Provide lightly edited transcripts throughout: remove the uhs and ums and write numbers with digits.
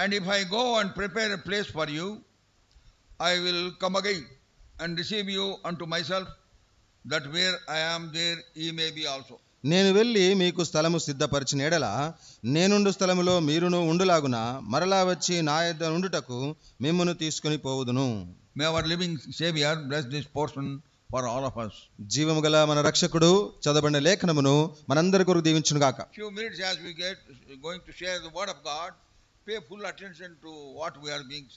And if I go and prepare a place for you, I will come again and receive you unto myself, that where I am there ye may be also. నేను వెళ్ళి మీకు స్థలము సిద్ధపరిచిన ఎడల నేనుండు స్థలములో మీరును ఉండులాగున మరలా వచ్చి నా యొద్ద ఉండుటకు మిమ్మును తీసుకొని పోవుదును. May our living Savior bless this portion for all of us. జీవము గల మన రక్షకుడు చదవబడిన లేఖనమును మనందరి కొరకు దీవించును గాక. Few minutes as we get going to share the word of God, pay full attention to what we are being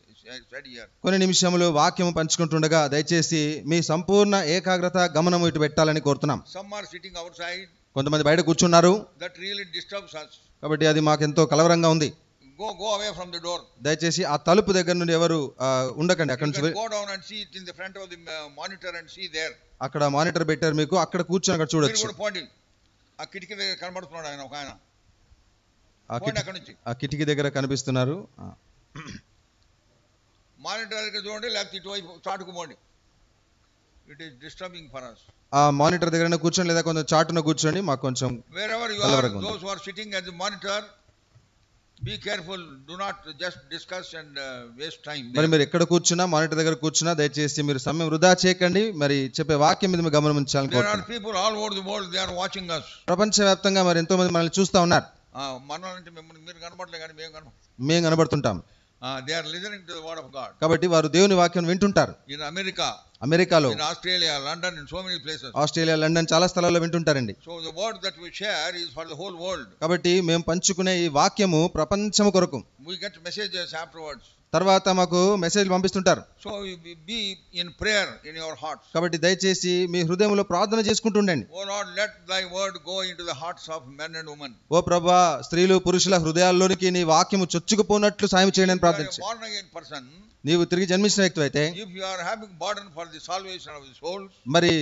said here. కొన్ని నిమిషములు వాక్యము పంచుకుంటుండగా దయచేసి మీ సంపూర్ణ ఏకాగ్రత గమనము ఇటు పెట్టాలని కోరుతున్నాం. Some are sitting outside. కొంతమంది బయట కూర్చున్నారు. That really disturbs us. కాబట్టి అది మాకెంతో కలవరంగా ఉంది. Go away from the door. దయచేసి ఆ తలుపు దగ్గర నుండి ఎవరు ఉండకండి. అక్కడ నుంచి go down and see it in the front of the monitor and see there. అక్కడ మానిటర్ పెట్టారు మీకు, అక్కడ కూర్చొని అక్కడ చూడొచ్చు. ఆ కిటికీ దగ్గర కనబడుతున్నాడు ఆయన ఒక ఆయన. ఆ కిటికీ దగ్గర కనిపిస్తున్నారు. మానిటర్ దగ్గర చూడండి, లేకపోతే ఇటువైపు చాటుకు పోండి. It is disturbing for us. ఆ మానిటర్ దగ్గర కూర్చొని లేదా కొంచెం చాటున కూర్చోండి, మాకు కొంచెం wherever you are, those who are sitting at the monitor, be careful, do not just discuss and waste time. మరి మీరు ఎక్కడ కూర్చున్నా, మానిటర్ దగ్గర కూర్చున్నా దయచేసి మీరు సమయం వృధా చేయకండి. మరి చెప్పే వాక్యం మీద గమనం ఉంచాలని కోరుతున్నాను. There are people all over the world, they are watching us. ప్రపంచవ్యాప్తంగా మరి ఎంతో మంది మనల్ని చూస్తా ఉన్నారు. మనల్ని మీరు కనబడలే కానీ మేము కనబడుతుంటాం. They are listening to the word of God. కాబట్టి వారు దేవుని వాక్యం వింటుంటారు. In America, అమెరికాలో, in Australia, London, in so many places. Australia, London చాలా స్థలాల్లో వింటుంటారండి. So the word that we share is for the whole world. కాబట్టి మేము పంచుకునే ఈ వాక్యము ప్రపంచము కొరకు. We get messages afterwards. తర్వాత మాకు మెసేజ్ పంపిస్తుంటారు. So be in prayer in your hearts. కాబట్టి దయచేసి మీ హృదయంలో ప్రార్థన చేసుకుంటుండండి. Oh Lord, let thy word go into the hearts of men and women. ఓ ప్రభువా, స్త్రీలు పురుషుల హృదయాల్లోనికి నీ వాక్యము చొచ్చుకుపోనట్లు సాయం చేయండి అని ప్రార్థించండి. Born again person, నీవు తిరిగి జన్మించిన వ్యక్తి అయితే, if you are having burden for the salvation of the souls, మరి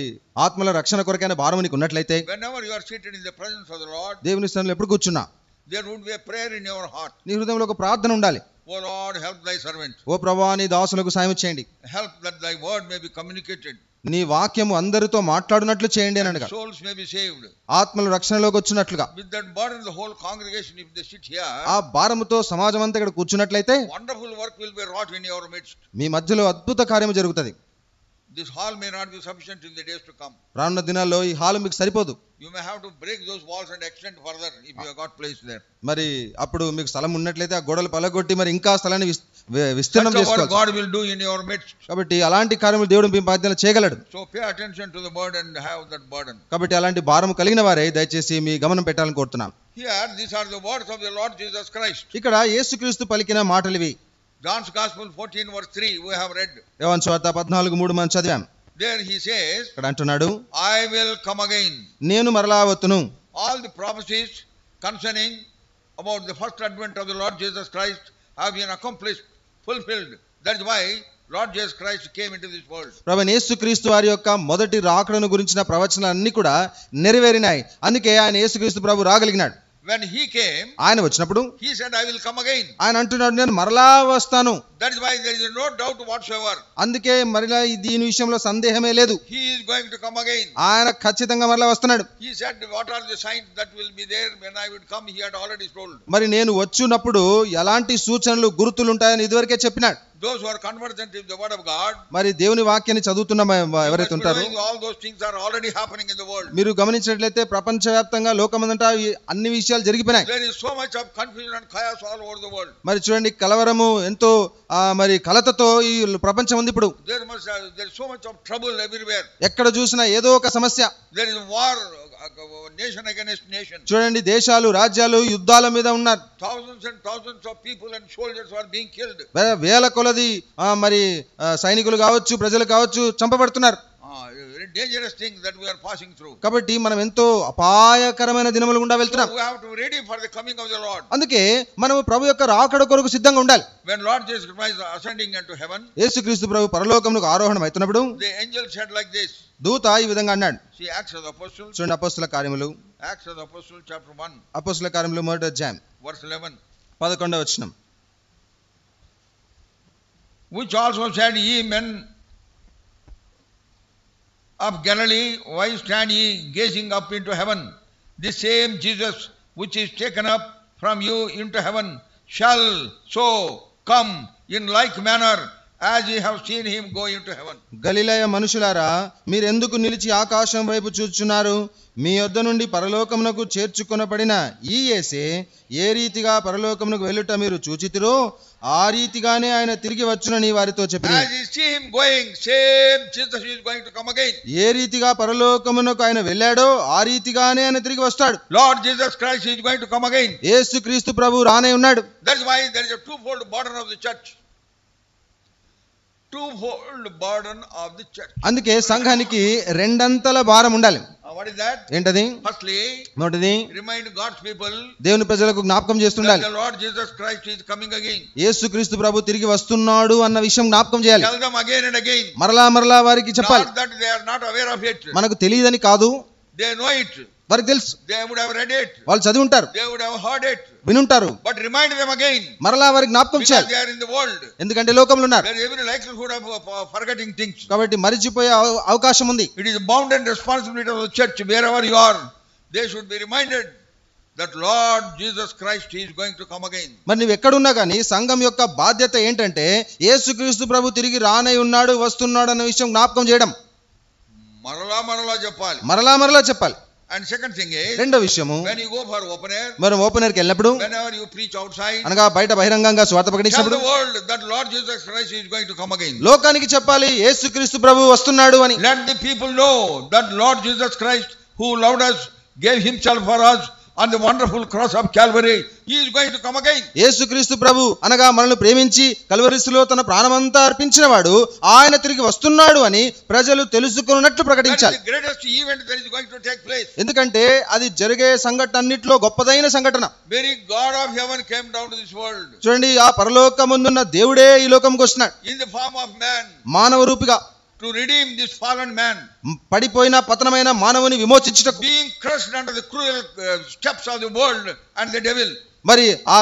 ఆత్మల రక్షణ కొరకైన భారం నీకు ఉన్నట్లయితే, whenever you are seated in the presence of the Lord, దేవుని స్థలంలో ఎప్పుడు కూర్చున్నా there would be a prayer in your heart. నీ హృదయంలో ఒక ప్రార్థన ఉండాలి. Oh Lord, help thy servant. ఓ ప్రభువా, నీ దాసులకు సాయం చేయండి. Help that thy word may be communicated. నీ వాక్యము అందరితో మాట్లాడునట్లు చేయండి అని అనగా, souls may be saved. ఆత్మలు రక్షణలోకి వచ్చినట్లుగా. With that burden, the whole congregation, if they sit here, ఆ భారముతో సమాజం అంతా ఇక్కడ కూర్చున్నట్లయితే wonderful work will be wrought in your midst. మీ మధ్యలో అద్భుత కార్యము జరుగుతుంది. This hall may not be sufficient in the days to come. రానున్న దినాల్లో ఈ హాల్ మీకు సరిపోదు. You may have to break those walls and extend further if you have got place there. మరి అప్పుడు మీకు స్థలం ఉన్నట్లయితే ఆ గోడలు పలగొట్టి మరి ఇంకా స్థలాన్ని విస్తీర్ణం చేసుకోవాలి. God will do in your midst. కాబట్టి అలాంటి కార్యములు దేవుడు మీ మధ్యలో చేయగలడు. So pay attention to the word and have that burden. కాబట్టి అలాంటి భారం కలిగిన వారే దయచేసి మీ గమనం పెట్టాలని కోరుతున్నాను. Here these are the words of the Lord Jesus Christ. ఇక్కడ యేసుక్రీస్తు పలికిన మాటలు ఇవి. John's Gospel 14 verse 3 we have read. యోహాను సువార్త 14:3 మనం చదివాం. There he says, ఇక్కడ అంటున్నాడు, I will come again. నేను మరలా వత్తును. All the prophecies concerning about the first advent of the Lord Jesus Christ have been accomplished, fulfilled. That is why Lord Jesus Christ came into this world. ప్రభువైన యేసుక్రీస్తు వారి యొక్క మొదటి రాకడను గురించిన ప్రవచనాలన్నీ కూడా నెరవేరినాయి. అందుకే ఆయన యేసుక్రీస్తు ప్రభు రాగలిగినాడు. When he came, ఆయన వచ్చినప్పుడు he said, I will come again. ఆయన అంటున్నాడు, నేను మరలా వస్తాను. That is why there is no doubt whatsoever. అందుకే మరలా దీని విషయంలో సందేహమే లేదు. He is going to come again. ఆయన ఖచ్చితంగా మరలా వస్తున్నాడు. He said, what are the signs that will be there when I would come? He had already told. మరి నేను వచ్చినప్పుడు ఎలాంటి సూచనలు గుర్తులు ఉంటాయని ఇదివరకే చెప్పినాడు. Those who are conversant in the word of God, మరి దేవుని వాక్యాన్ని చదువుతున్న ఎవరైతే ఉంటారో, all those things are already happening in the world. మీరు గమనించినట్లయితే ప్రపంచవ్యాప్తంగా లోకమంతటా అన్ని విషయాలు జరిగిపోయినాయి. There is so much of confusion and chaos all over the world. మరి చూడండి, కలవరము ఎంతో మరి కలతతో ఈ ప్రపంచం ఉంది ఇప్పుడు. There is so much of trouble everywhere. ఎక్కడ చూసినా ఏదో ఒక సమస్య. There is war, nation against nation. చూడండి, దేశాలు రాజ్యాలు యుద్ధాల మీద ఉన్నారు. Thousands and thousands of people and soldiers are being killed. వేల కొలది మరి సైనికులు కావచ్చు, ప్రజలు కావచ్చు చంపబడుతున్నారు. Very dangerous things that we are passing through. కాబట్టి మనం ఎంతో అపాయకరమైన దినముల గుండా వెళ్తున్నాం. So we have to be ready for the coming of the Lord. అందుకే మనము ప్రభు యొక్క రాకడ కొరకు సిద్ధంగా ఉండాలి. When Lord Jesus Christ is ascending into heaven, యేసుక్రీస్తు ప్రభు పరలోకమునకు ఆరోహణం అవుతున్నప్పుడు the angel said like this. దూత ఈ విధంగా అన్నాడు. See Acts of the Apostles. చూడండి, అపోస్తల కార్యములు, Acts of the Apostles chapter 1. అపోస్తల కార్యములు 1వ అధ్యాయం verse 11. 11వ వచనం. Which also said, ye men of Galilee, why stand ye gazing up into heaven? This same Jesus which is taken up from you into heaven shall so come in like manner as ye have seen him go into heaven. గలిలయ మనుషులారా, మీరెందుకు నిలిచి ఆకాశం వైపు చూచున్నారు? మీ యొద్ద నుండి పరలోకమునకు చేర్చుకొనబడిన ఈ యేసే ఏ రీతిగా పరలోకమునకు వెళ్ళుట మీరు చూచితిరో ఆ రీతిగానే ఆయన తిరిగి వచ్చునని వారితో చెప్పారు. As ye see him going, same Jesus is going to come again. ఏ రీతిగా పరలోకమునకు ఆయన వెళ్ళాడో ఆ రీతిగానే ఆయన తిరిగి వస్తాడు. Lord Jesus Christ is going to come again. యేసుక్రీస్తు ప్రభు రానే ఉన్నాడు. That's why there is a twofold burden of the church. Twofold burden of the church. అందుకే సంఘానికి రెండంతల భారం ఉండాలి. What is that? ఏంటది? Firstly, మొదటిది remind God's people దేవుని ప్రజలకు జ్ఞాపకం చేస్తుండాలి. that the Lord Jesus Christ is coming again. యేసుక్రీస్తు ప్రభు తిరిగి వస్తున్నాడు అన్న విషయం జ్ఞాపకం చేయాలి. Tell them again and again. మరలా వారికి చెప్పాలి. Not that they are not aware of it. మనకు తెలియదని కాదు, They know it. వారికి తెలుసు. They would have read it. వాళ్ళు చదివి ఉంటారు, They would have heard it. వినుంటారు. But remind them again. మరలా వారికి జ్ఞాపకం Because చేయాలి. they are in the world. ఎందుకంటే లోకంలో ఉన్నారు There is every likelihood of forgetting things. కాబట్టి మరిచిపోయే అవకాశం ఉంది. It is a bounden responsibility of the church wherever you are. They should be reminded that Lord Jesus Christ is going to come again. మరి నువ్వు ఎక్కడున్నా కానీ సంఘం యొక్క బాధ్యత ఏంటంటే యేసుక్రీస్తు ప్రభు తిరిగి రానై ఉన్నాడు, వస్తున్నాడు అన్న విషయం జ్ఞాపకం చేయడం. మరలా చెప్పాలి. మరలా చెప్పాలి. And second thing is, రెండో విషయము, when you go for open air, మనం ఓపెన్ ఎయిర్కి వెళ్ళినప్పుడు, whenever you preach outside, అనగా బయట బహిరంగంగా స్వార్థ tell ప్రకటించినప్పుడు the world that Lord Jesus Christ is going to come again. లోకానికి చెప్పాలి యేసుక్రీస్తు ప్రభు వస్తున్నాడు అని. Let the people know that Lord Jesus Christ, who loved us, gave himself for us on the wonderful cross of Calvary, he is going to come again. యేసుక్రీస్తు ప్రభు అనగా మనల్ని ప్రేమించి కల్వరిస్సులో తన ప్రాణమంతా అర్పించిన వాడు ఆయన తిరిగి వస్తున్నాడు అని ప్రజలు తెలుసుకున్నట్లు ప్రకటించాలి. That is the greatest event that is going to take place. ఎందుకంటే అది జరిగే సంఘటన అన్నిట్లో గొప్పదైన సంఘటన. Very God of heaven came down to this world. చూడండి, ఆ పరలోకముందున్న దేవుడే ఈ లోకంకి వస్తున్నాడు In the form of man. మానవ రూపిగా, To redeem this fallen man. పడిపోయిన పతనమైన మానవుని విమోచించుటకు, Being crushed under the cruel steps of the world and the devil. మరి ఆ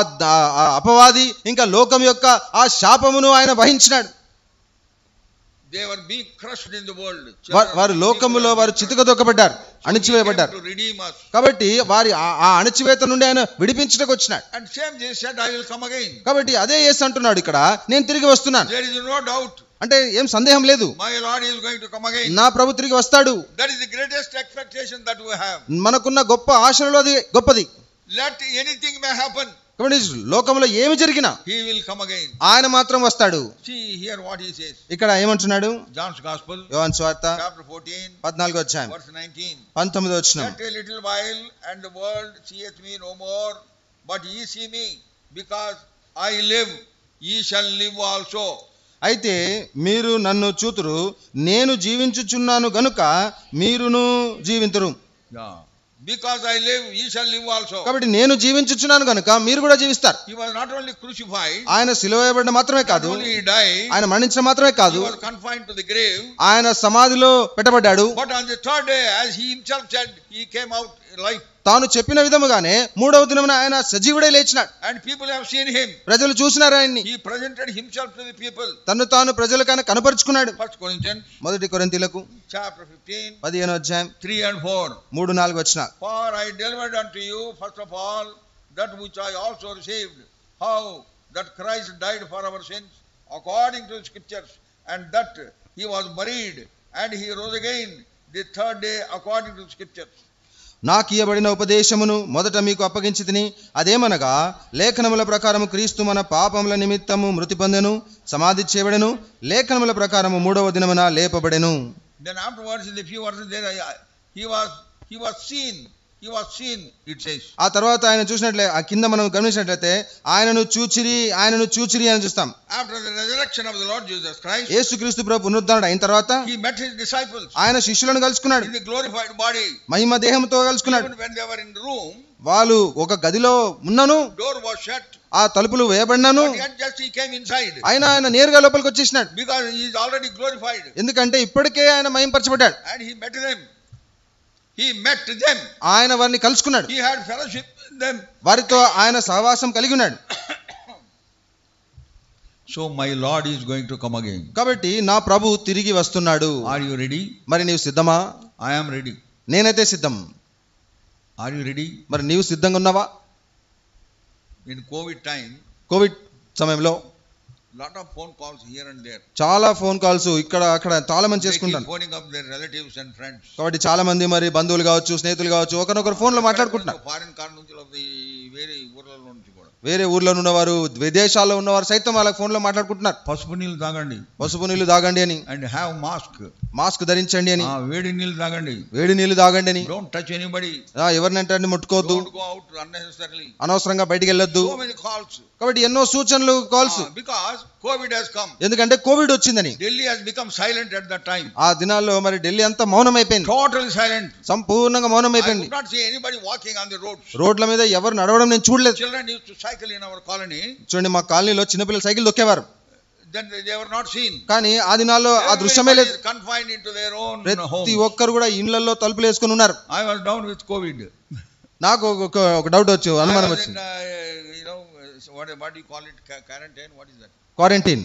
అపవాది ఇంకా లోకం యొక్క ఆ శాపమును ఆయన వహించినాడు. They were being crushed in the world. వారు లోకములో వారు చితకదొక్కబడ్డారు, అణిచివేయబడ్డారు. To redeem us. కాబట్టి వారి ఆ అణిచివేత నుండి ఆయన విడిపించుటకు వచ్చినాడు. And same Jesus said, I will come again. కాబట్టి అదే యేసు అంటున్నాడు ఇక్కడ, నేను తిరిగి వస్తున్నాను. There is no doubt. అంటే ఏం సందేహం లేదు, My Lord is going to come again. నా ప్రభు తిరిగి వస్తాడు. That is the greatest expectation that we have. మనకున్న గొప్ప ఆశలలో అది గొప్పది. Let anything may happen, కాబట్టి లోకంలో ఏమి జరిగినా he will come again. ఆయన మాత్రం వస్తాడు. See here what he says. ఇక్కడ ఏమంటున్నాడు? John's Gospel, యోహాను సువార్త chapter 14, 14వ అధ్యాయం verse 19. 19వ వచనం. Yet a little while, and the world seeth me no more, but ye see me, because I live, ye shall live also. అయితే మీరు నన్ను చూతురు, నేను జీవించుచున్నాను గనుక మీరును జీవింతురు. Because I live, ye shall live also. కాబట్టి నేను జీవించుచున్నాను గనుక మీరు కూడా జీవిస్తారు. He was not only crucified, ఆయన సిలువ వేయబడడం మాత్రమే కాదు, not only he died, ఆయన మరణించడం మాత్రమే కాదు, he was confined to the grave, ఆయన సమాధిలో పెట్టబడ్డాడు. but on the third day, as he himself said, he came out alive. తాను చెప్పిన విధముగానే మూడవ దినమున ఆయన సజీవుడై లేచినాడు. And people have seen him. ప్రజలు చూసినారు ఆయన్ని. He presented himself to the people. తను తాను ప్రజలకు ఆయన కనపరుచుకున్నాడు. 1 Corinthians, మొదటి కొరింథీయులకు chapter 15, 15వ అధ్యాయం 3 and 4. 3-4 వచనాలు. For I delivered unto you first of all that which I also received, how that Christ died for our sins according to the scriptures, and that he was buried, and he rose again the third day according to the scriptures. నాకు ఇయ్యబడిన ఉపదేశమును మొదట మీకు అప్పగించితిని, అదేమనగా లేఖనముల ప్రకారము క్రీస్తు మన పాపముల నిమిత్తము మృతి పొందెను, సమాధి చేయబడెను, లేఖనముల ప్రకారము మూడవ దినమున లేపబడెను. Then afterwards in the few verses there he was seen, it says. ఆ తర్వాత ఆయన చూసినట్లే, ఆ కింద మనం గమనించినట్లయితే ఆయనను చూచిరి అని చూస్తాం. After the resurrection of the Lord Jesus Christ, యేసుక్రీస్తు ప్రభు పునరుద్ధరణుడు అయిన తర్వాత he met his disciples ఆయన శిష్యులను కలుసుకున్నాడు. in the glorified body. మహిమ దేహంతో కలుసుకున్నాడు. Even when they were in the room, వాళ్ళు ఒక గదిలో ఉన్నను, door was shut, ఆ తలుపులు వేయబడినాను, but yet just he came inside. ఆయన నేరుగా లోపలికి వచ్చేసినాడు. Because he is already glorified. ఎందుకంటే ఇప్పటికే ఆయన మహిమపరచబడ్డాడు. And he met them. ఆయన వారిని కలుసుకున్నాడు. He had fellowship with them. వారితో ఆయన సహవాసం కలిగి ఉన్నాడు. So my Lord is going to come again. కాబట్టి నా ప్రభు తిరిగి వస్తున్నాడు. Are you ready? మరి నీవు సిద్ధమా? I am ready. నేనైతే సిద్ధం. Are you ready? మరి నీవు సిద్ధంగా ఉన్నావా? In COVID time, కోవిడ్ సమయంలో lot of phone calls here and there. చాలా ఫోన్ కాల్స్ ఇక్కడ అక్కడ చాలా మంది చేసుకుంటారు. Phoning up their relatives and friends. కాబట్టి చాలా మంది మరి బంధువులు కావచ్చు, స్నేహితులు కావచ్చు, ఒకరినొకరు ఫోన్ లో మాట్లాడుకుంటున్నారు. ఫారిన్ కార్ నుంచి వేరే ఊర్లలో నుంచి కూడా, వేరే ఊర్లో ఉన్నవారు, విదేశాల్లో ఉన్నవారు సైతం వాళ్ళకి ఫోన్ లో మాట్లాడుకుంటున్నారు. పసుపు నీళ్ళు తాగండి, పసుపు నీళ్లు తాగండి అని, అండ్ హ్యావ్ మాస్క్, మాస్క్ ధరించండి అని, వేడి నీళ్ళు తాగండి, వేడి నీళ్లు తాగండి అని, డోంట్ టచ్ ఎనీబడి, ఎవరినంటే ముట్టుకోవద్దు, డోంట్ గో అవుట్ అన్నెసెసరీలీ, అనవసరంగా బయటికి వెళ్ళొద్దు. So many calls. కాబట్టి ఎన్నో సూచనలు, calls. Because COVID has come, ఎందుకంటే కోవిడ్ వచ్చిందని. Delhi has become silent at that time. ఆ దినాల్లో మరి ఢిల్లీ అంతా మౌనం అయిపోయింది, టోటల్ సైలెంట్, సంపూర్ణంగా మౌనం అయిపోయింది. I could not see anybody walking on the roads. రోడ్ల మీద ఎవరు నడవడం నేను చూడలేదు. Children used to cycle in our colony. చూడండి, మా కాలనీలో చిన్నపిల్లలు cycle దొక్కేవారు, Then they were not seen. కానీ ఆ దినాల్లో ఆ దృశ్యమే లేదు. Confined into their own ప్రతి home. ఒక్కరు కూడా ఇళ్లలో తలుపులు వేసుకుని ఉన్నారు. I was down with COVID. నాకు ఒక డౌట్ వచ్చి, అనుమానం వచ్చింది. What do you call it? Quarantine? What is that? Quarantine.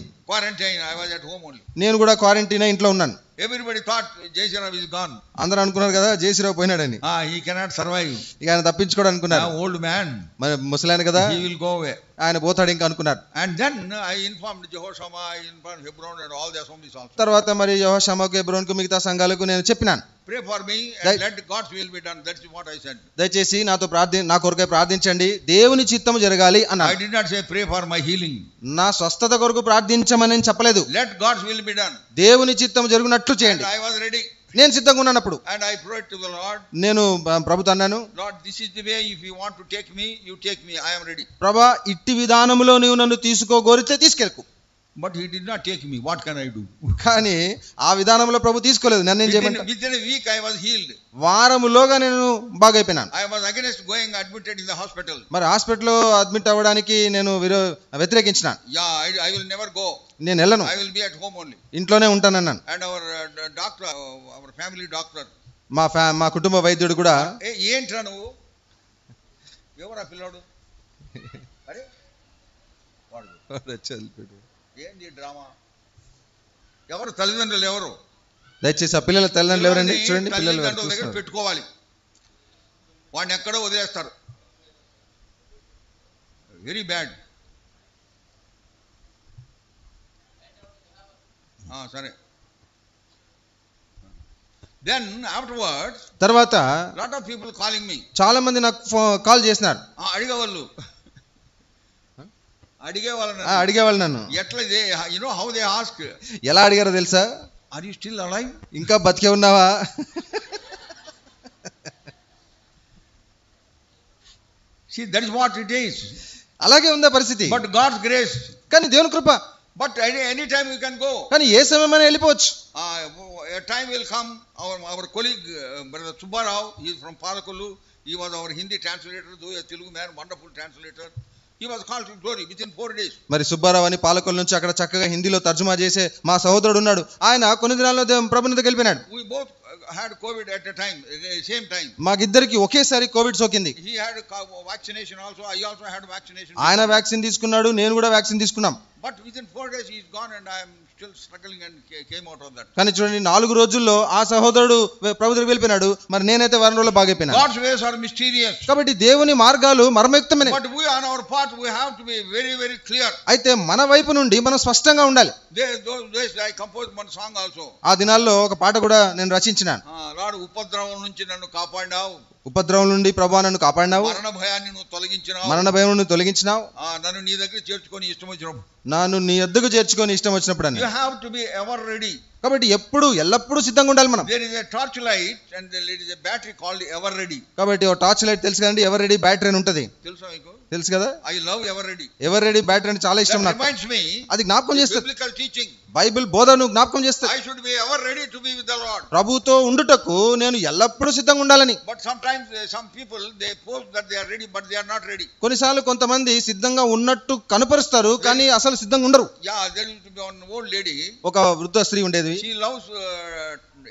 I was at home only. నేను కూడా క్వారంటైన్ ఇంట్లో ఉన్నాను. Everybody thought Jayashraf is gone. అందరూ అనుకున్నారు కదా జయశ్రీరావు పోయినాడని. He cannot survive. ఇక ఆయన తప్పించుకోవడం అనుకున్నారు. Old man. మరి ముసలాయన కదా, He will go away. ఆయన పోతాడు ఇంకా అనుకున్నారు. And then I informed Jehoshaphat, I informed Hebron and all the assemblies also. తర్వాత మరి యెహోషామాకు, హెబ్రోన్కు, మిగతా సంఘాలకు నేను చెప్పినాను, Pray for me and let God's will be done. That's what I said. దయచేసి నా కొరకై ప్రార్థించండి, దేవుని చిత్తము జరగాలి అన్నాను. I did not say pray for my healing. నా స్వస్థత కొరకు ప్రార్థించమని చెప్పలేదు. Let God's will be done. దేవుని చిత్తము జరుగునట్లు చేయండి. And I was ready. నేను సిద్ధంగా ఉన్నానప్పుడు And I prayed to the Lord. నేను ప్రభుతో అన్నాను, Lord, this is the way. If you want to take me, you take me. I am ready. ప్రభా, ఇట్టి విధానములో నీవు నన్ను తీసుకోగోరితే తీసుకెళ్ళకు. But he did not take me. What can I do? కానీ ఆ విధానంలో ప్రభు తీసుకోలేదు. నన్ను ఏం చేయమంటారు? Within a week I was healed. వారములోగా నేను బాగైపోయినాను. I was against going admitted in the hospital. మరి హాస్పిటల్లో అడ్మిట్ అవ్వడానికి నేను వ్యతిరేకించినాను. Yeah, I will never go. నేను వెళ్ళను, I will be at home only. ఇంట్లోనే ఉంటానన్నాను. And our doctor, our family doctor, మా కుటుంబ వైద్యుడు కూడా, ఏంట్రా నువ్వు, ఎవరా పిల్లాడు, అరే వాడు ఏంటి డ్రామా, ఎవరు తల్లిదండ్రులు ఎవరు, దయచేసి ఆ పిల్లల తల్లిదండ్రులు ఎవరండి చూడండి, పిల్లలు దగ్గర పెట్టుకోవాలి, వాడిని ఎక్కడో వదిలేస్తారు. Very bad. సరే. Then afterwards, తర్వాత lot of people calling me. చాలా మంది నాకు కాల్ చేసినారు. అడిగేవాళ్ళు నన్ను. ఎట్లా, you know how they ask? ఎలా అడిగారో తెలుసా? Are you still alive? ఇంకా బతికే ఉన్నావా? See, that is what it is. అలాగే ఉందా పరిస్థితి. But God's grace. కానీ దేవుని కృప. But any time we can go. కానీ ఏ సమయమైనా వెళ్ళిపోవచ్చు. A time will come. Our colleague, Brother Subbarao, he is from Palakulu. He was our Hindi translator, though a Telugu man, wonderful translator. He was called to glory within 4 days. మరి సుబ్బారావు అని పాలకొల్లు నుంచి అక్కడ చక్కగా హిందీలో తర్జుమా చేసే మా సహోదరుడు ఉన్నాడు. ఆయన కొన్ని దినాల్లో ప్రభుని దగ్గరికి వెళ్ళిపోయాడు. We both had COVID at a time, same time. మాకిద్దరికి ఒకేసారి కోవిడ్ సోకింది. He had vaccination also. I also had vaccination. ఆయన వ్యాక్సిన్ తీసుకున్నాడు, నేను కూడా వ్యాక్సిన్ తీసుకున్నాం. But within 4 days he is gone and I am still struggling and came out of that. కానీ చూడండి, 4 రోజుల్లో ఆ సహోదరుడు ప్రభు దగ్గరికి వెళ్ళిపోయినాడు. మరి నేనైతే వారం రోజుల్లో బాగైపోయినా. God's ways are mysterious. కాబట్టి దేవుని మార్గాలు మర్మయుక్తమైనవి. But we on our part we have to be very very clear. అయితే మన వైపు నుండి మనం స్పష్టంగా ఉండాలి. Those days I composed one song also. ఆ దినాల్లో ఒక పాట కూడా నేను రచించినాను. లార్డ్, ఉపద్రవం నుంచి నన్ను కాపాడినావు, ఉపద్రవం నుండి ప్రభువా నన్ను కాపాడినావు, మరణ భయాన్ని నువ్వు తొలగించినావు, మరణ భయం నుండి తొలగించినావు, నన్ను నీ దగ్గర చేర్చుకొని ఇష్టం వచ్చినప్పుడు, నన్ను నీ యొద్దకు చేర్చుకొని ఇష్టం వచ్చినప్పుడు అని. You have to be ever ready. కాబట్టి ఎల్లప్పుడూ సిద్ధంగా ఉండాలి మనం. There is a torch light and there is a battery called ever ready. కాబట్టి ఓ టార్చ్ లైట్ తెలుసు కదండి, ఎవర్ రెడీ బ్యాటరీ అని ఉంటది. తెలుసా మీకు? తెలుసు కదా. I love ever ready. Ever ready battery అంటే చాలా ఇష్టం నాకు. Reminds me, అది జ్ఞాపకం చేస్తుంది. Biblical teaching. బైబిల్ బోధను జ్ఞాపకం చేస్తుంది. I should be ever ready to be with the Lord. ప్రభుతో ఉండుటకు నేను ఎల్లప్పుడూ సిద్ధంగా ఉండాలని. But sometimes some people they post that they are ready but they are not ready. కొన్నిసార్లు కొంతమంది సిద్ధంగా ఉన్నట్టు కనపరుస్తారు, కానీ అసలు సిద్ధంగా ఉండరు. Yeah, there used to be one old lady. ఒక వృద్ధ స్త్రీ ఉండేది. She loves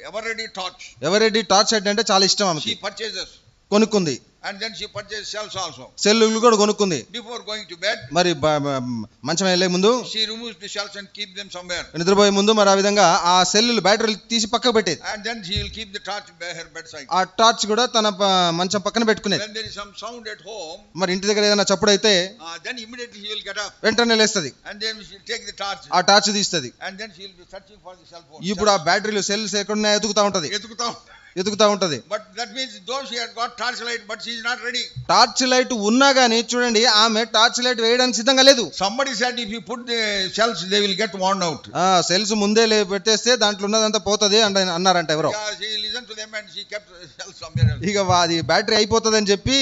ever ready torch. Ever ready torch light అంటే చాలా ఇష్టం ఆమెకి. She purchases. కొనుక్కుంది. And then she purchased cells also. సెల్లులు కూడా కొనుక్కుంది. Before going to bed, మరి మంచం వెళ్ళే ముందు she removes the cells and keep them somewhere. నిద్రపోయే ముందు మరి ఆ విధంగా ఆ సెల్లులు బ్యాటరీలు తీసి పక్కకు పెట్టేది. And then she will keep the torch by her bedside. ఆ టార్చ్ కూడా తన మంచం పక్కన పెట్టుకునేది. When there is some sound at home, మరి ఇంటి దగ్గర ఏదైనా చప్పుడు అయితే then immediately she will get up. వెంటనే లేస్తది. And then she will take the torch. ఆ torch తీస్తది. And then she will be searching for the cell phone. ఇప్పుడు ఆ బ్యాటరీలు సెల్స్ ఎక్కడున్నాయో ఎతుకుతా ఉంటది. ఎతుకుతా ఉంటది. But that means though she had got torch light, but she is not ready. Torch light ఉన్నా గానీ చూడండి ఆమె టార్చ్ లైట్ వేయడానికి సిద్ధంగా లేదు. Somebody said if you put the cells they will get worn out. Cells ముందే పెట్టేస్తే దాంట్లో ఉన్నదంతా పోతది అన్నారంట ఎవరో. Yeah, she listened to them and she kept cells somewhere else. ఇక అది బ్యాటరీ అయిపోతుంది అని చెప్పి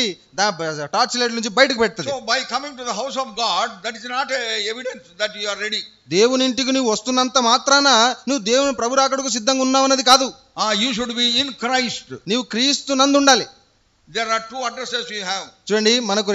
టార్చ్ లైట్ నుంచి బయటకు పెడుతుంది. So by coming to the house of God, that is not a evidence that you are ready. దేవుని ఇంటికి నువ్వు వస్తున్నంత మాత్రాన నువ్వు దేవుని ప్రభు రాకడకు సిద్ధంగా ఉన్నావన్నది కాదు. You should be in Christ. నీవు క్రీస్తు నందు ఉండాలి. There are two addresses we have. చూడండి మనకు